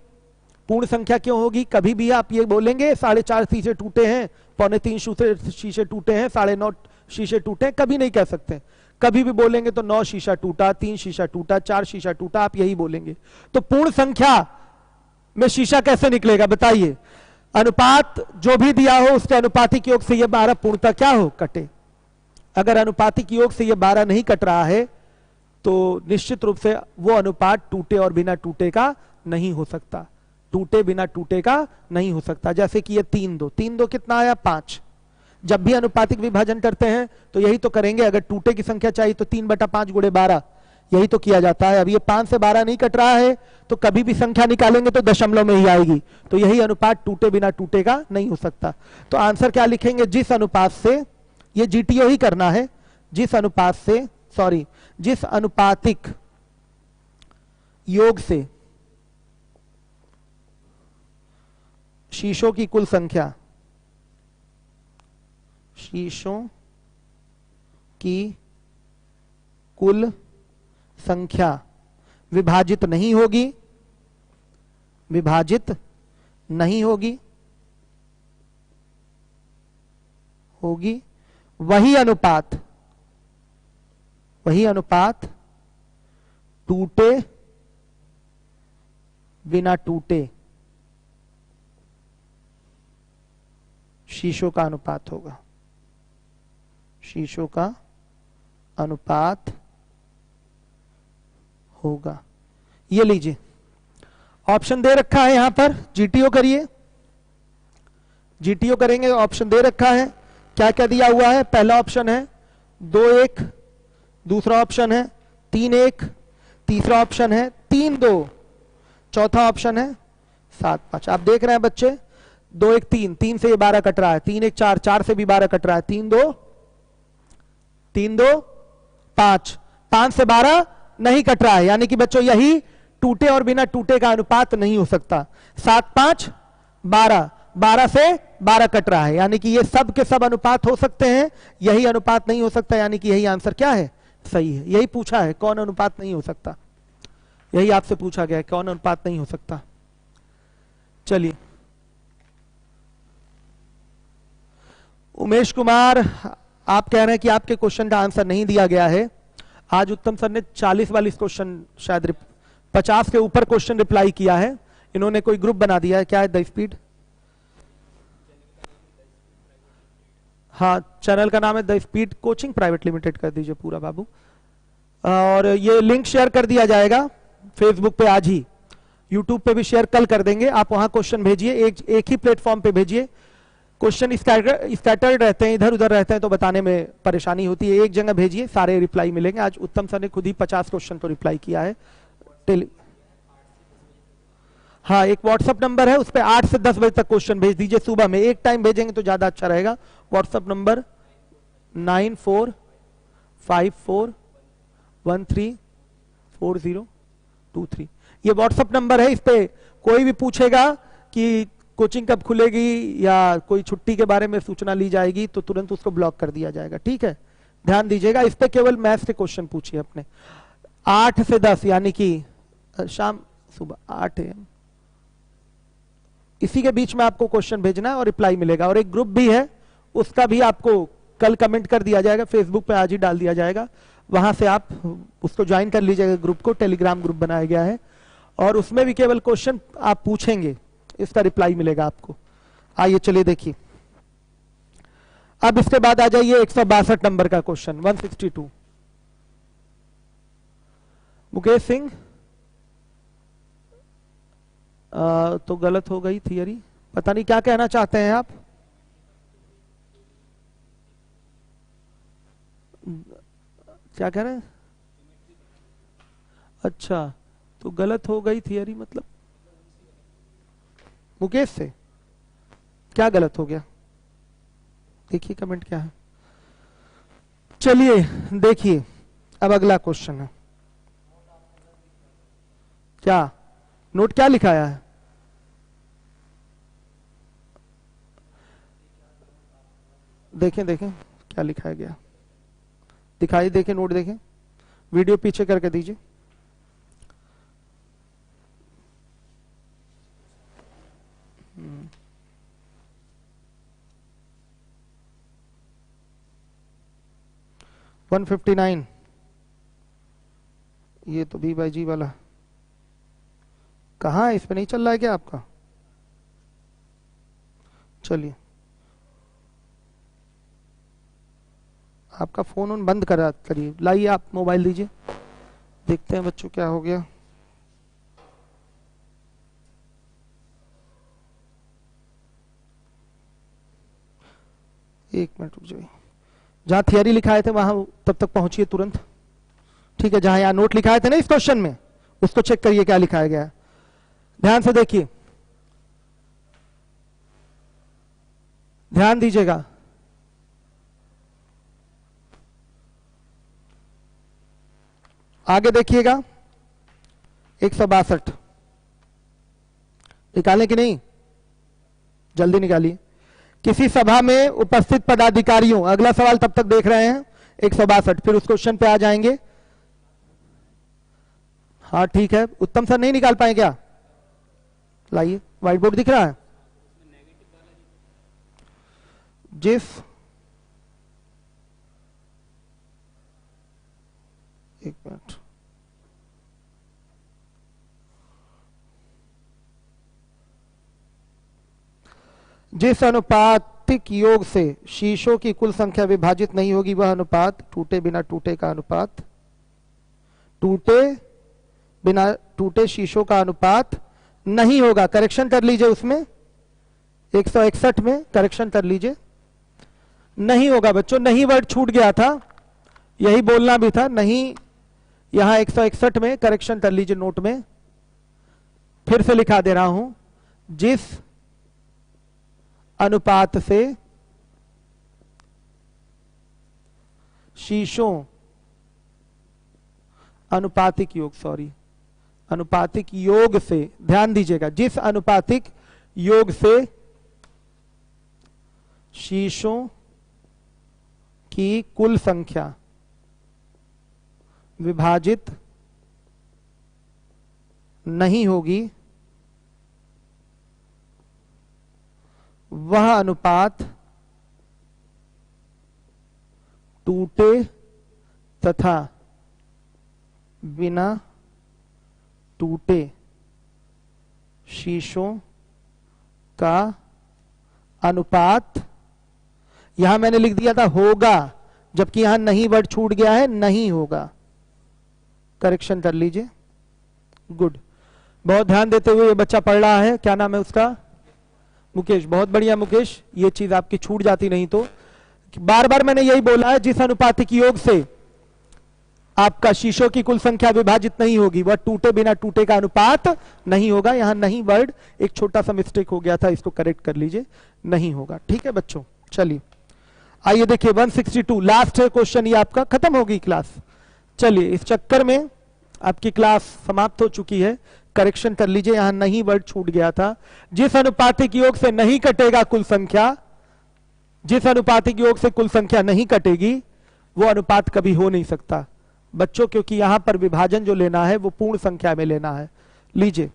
पूर्ण संख्या क्यों होगी? कभी भी आप ये बोलेंगे 4.5 शीशे टूटे हैं, 3.25 शीशे टूटे हैं, 9.5 शीशे टूटे हैं, कभी नहीं कह सकते। कभी भी बोलेंगे तो 9 शीशा टूटा, 3 शीशा टूटा, 4 शीशा टूटा, आप यही बोलेंगे। तो पूर्ण संख्या में शीशा कैसे निकलेगा बताइए? अनुपात जो भी दिया हो उसके अनुपातिक योग से ये 12 पूर्णतः क्या हो, कटे। अगर अनुपातिक योग से ये 12 नहीं कट रहा है तो निश्चित रूप से वो अनुपात टूटे और बिना टूटे का नहीं हो सकता। टूटे बिना टूटे का नहीं हो सकता। जैसे कि ये 3:2 कितना आया, 5। जब भी अनुपातिक विभाजन करते हैं तो यही तो करेंगे। अगर टूटे की संख्या चाहिए तो 3/5 × 12, यही तो किया जाता है। अब ये 5 से 12 नहीं कट रहा है तो कभी भी संख्या निकालेंगे तो दशमलव में ही आएगी। तो यही अनुपात टूटे बिना टूटे का नहीं हो सकता। तो आंसर क्या लिखेंगे? जिस अनुपात से, ये जीटीओ ही करना है, जिस अनुपात से, सॉरी, जिस अनुपातिक योग से शीशों की कुल संख्या, शीशों की कुल संख्या विभाजित नहीं होगी, विभाजित नहीं होगी, होगी वही अनुपात टूटे बिना टूटे शीशों का अनुपात होगा। शीशों का अनुपात होगा। ये लीजिए ऑप्शन दे रखा है यहां पर, जीटीओ करिए। जीटीओ करेंगे, ऑप्शन दे रखा है। क्या क्या दिया हुआ है? पहला ऑप्शन है 2:1, दूसरा ऑप्शन है 3:1, तीसरा ऑप्शन है 3:2, चौथा ऑप्शन है 7:5। आप देख रहे हैं बच्चे, 2:1 3, 3 से ये 12 कट रहा है, 3:1 4, 4 से भी 12 कट रहा है, 3:2 5, 5 से 12 नहीं कट रहा है, यानी कि बच्चों यही टूटे और बिना टूटे का अनुपात नहीं हो सकता। 7:5 12, 12 से 12 कट रहा है, यानी कि ये सब के सब अनुपात हो सकते हैं, यही अनुपात नहीं हो सकता, यानी कि यही आंसर क्या है, सही है। यही पूछा है, कौन अनुपात नहीं हो सकता, यही आपसे पूछा गया है, कौन अनुपात नहीं हो सकता। चलिए, उमेश कुमार, आप कह रहे हैं कि आपके क्वेश्चन का आंसर नहीं दिया गया है। आज उत्तम सर ने 40-42 क्वेश्चन, शायद 50 के ऊपर क्वेश्चन रिप्लाई किया है। इन्होंने कोई ग्रुप बना दिया है, क्या है, द स्पीड, हाँ, चैनल का नाम है the speed coaching private limited, कर दीजिए पूरा बाबू। और ये लिंक शेयर कर दिया जाएगा फेसबुक पे आज ही, यूट्यूब पे भी शेयर कल कर देंगे। आप वहां क्वेश्चन भेजिए, एक ही प्लेटफॉर्म पे भेजिए। क्वेश्चन स्कैटर्ड रहते हैं, इधर उधर रहते हैं, तो बताने में परेशानी होती है। एक जगह भेजिए, सारे रिप्लाई मिलेंगे। आज उत्तम सर ने खुद ही 50 क्वेश्चन तो रिप्लाई किया है। हाँ, एक व्हाट्सएप नंबर है, उस पर 8 से 10 बजे तक क्वेश्चन भेज दीजिए। सुबह में एक टाइम भेजेंगे तो ज्यादा अच्छा रहेगा। WhatsApp number 9454134023। ये व्हाट्सएप नंबर है, इस पे कोई भी पूछेगा कि कोचिंग कब खुलेगी या कोई छुट्टी के बारे में सूचना ली जाएगी तो तुरंत उसको ब्लॉक कर दिया जाएगा, ठीक है, ध्यान दीजिएगा। इस पे केवल मैथ्स के क्वेश्चन पूछिए अपने। 8 से 10 यानी कि शाम सुबह 8 AM, इसी के बीच में आपको क्वेश्चन भेजना है और रिप्लाई मिलेगा। और एक ग्रुप भी है, उसका भी आपको कल कमेंट कर दिया जाएगा, फेसबुक पे आज ही डाल दिया जाएगा, वहां से आप उसको ज्वाइन कर लीजिएगा। ग्रुप को टेलीग्राम ग्रुप बनाया गया है और उसमें भी केवल क्वेश्चन आप पूछेंगे, इसका रिप्लाई मिलेगा आपको। आइए चलिए देखिए, अब इसके बाद आ जाइए 162 नंबर का क्वेश्चन, 162। मुकेश सिंह, तो गलत हो गई थियरी। पता नहीं क्या कहना चाहते हैं आप। क्या कह रहे हैं? अच्छा, तो गलत हो गई थियरी मतलब मुकेश से क्या गलत हो गया? देखिए कमेंट क्या है। चलिए देखिए, अब अगला क्वेश्चन है। क्या नोट क्या लिखाया है? देखें देखें क्या लिखाया गया, दिखाई देखें, नोट देखें, वीडियो पीछे करके दीजिए। हम्म, 159 ये तो भी बाई जी वाला कहाँ है? इस पे नहीं चल रहा है क्या आपका? चलिए, आपका फोन उन बंद करा करिए, लाइए आप मोबाइल दीजिए, देखते हैं बच्चों क्या हो गया। एक मिनट रुक जाइए, जहां थियरी लिखाए थे वहां तब तक पहुंचिए तुरंत। ठीक है, जहां यहां नोट लिखाए थे ना इस क्वेश्चन में, उसको चेक करिए क्या लिखाया गया है। ध्यान से देखिए, ध्यान दीजिएगा। आगे देखिएगा, 162 निकालें कि नहीं? जल्दी निकालिए। किसी सभा में उपस्थित पदाधिकारियों, अगला सवाल तब तक देख रहे हैं 162, फिर उस क्वेश्चन पे आ जाएंगे। हाँ ठीक है, उत्तम सर नहीं निकाल पाए क्या? लाइए, व्हाइट बोर्ड दिख रहा है। जिस एक मिनट, जिस अनुपातिक योग से शीशों की कुल संख्या विभाजित नहीं होगी वह अनुपात टूटे बिना टूटे का अनुपात, टूटे बिना टूटे शीशों का अनुपात नहीं होगा। करेक्शन कर लीजिए उसमें, 161 में करेक्शन कर लीजिए, नहीं होगा बच्चों। नहीं वर्ड छूट गया था, यही बोलना भी था, नहीं। यहां 161 में करेक्शन कर लीजिए नोट में, फिर से लिखा दे रहा हूं, जिस अनुपात से शीशों अनुपातिक योग, सॉरी अनुपातिक योग से, ध्यान दीजिएगा, जिस अनुपातिक योग से शीशों की कुल संख्या विभाजित नहीं होगी वह अनुपात टूटे तथा बिना टूटे शीशों का अनुपात, यहां मैंने लिख दिया था होगा, जबकि यहां नहीं वर्ड छूट गया है, नहीं होगा। करेक्शन कर लीजिए। गुड, बहुत ध्यान देते हुए ये बच्चा पढ़ रहा है। क्या नाम है उसका? मुकेश। बहुत बढ़िया मुकेश, ये चीज आपकी छूट जाती नहीं तो। बार बार मैंने यही बोला है, जिस अनुपातिक योग से आपका शीशों की कुल संख्या विभाजित नहीं होगी वह टूटे बिना टूटे का अनुपात नहीं होगा। यहां नहीं वर्ड एक छोटा सा मिस्टेक हो गया था, इसको करेक्ट कर लीजिए, नहीं होगा। ठीक है बच्चों, चलिए आइए देखिए 162 लास्ट है क्वेश्चन, ये आपका खत्म होगी क्लास। चलिए, इस चक्कर में आपकी क्लास समाप्त हो चुकी है। करेक्शन कर लीजिए, यहां नहीं वर्ड छूट गया था। जिस अनुपातिक योग से नहीं कटेगा कुल संख्या, जिस अनुपातिक योग से कुल संख्या नहीं कटेगी वो अनुपात कभी हो नहीं सकता बच्चों, क्योंकि यहां पर विभाजन जो लेना है वो पूर्ण संख्या में लेना है। लीजिए,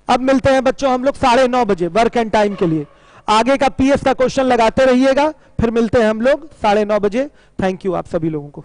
अब मिलते हैं बच्चों हम लोग 9:30 बजे वर्क एंड टाइम के लिए। आगे का पीएस का क्वेश्चन लगाते रहिएगा, फिर मिलते हैं हम लोग 9:30 बजे। थैंक यू आप सभी लोगों को।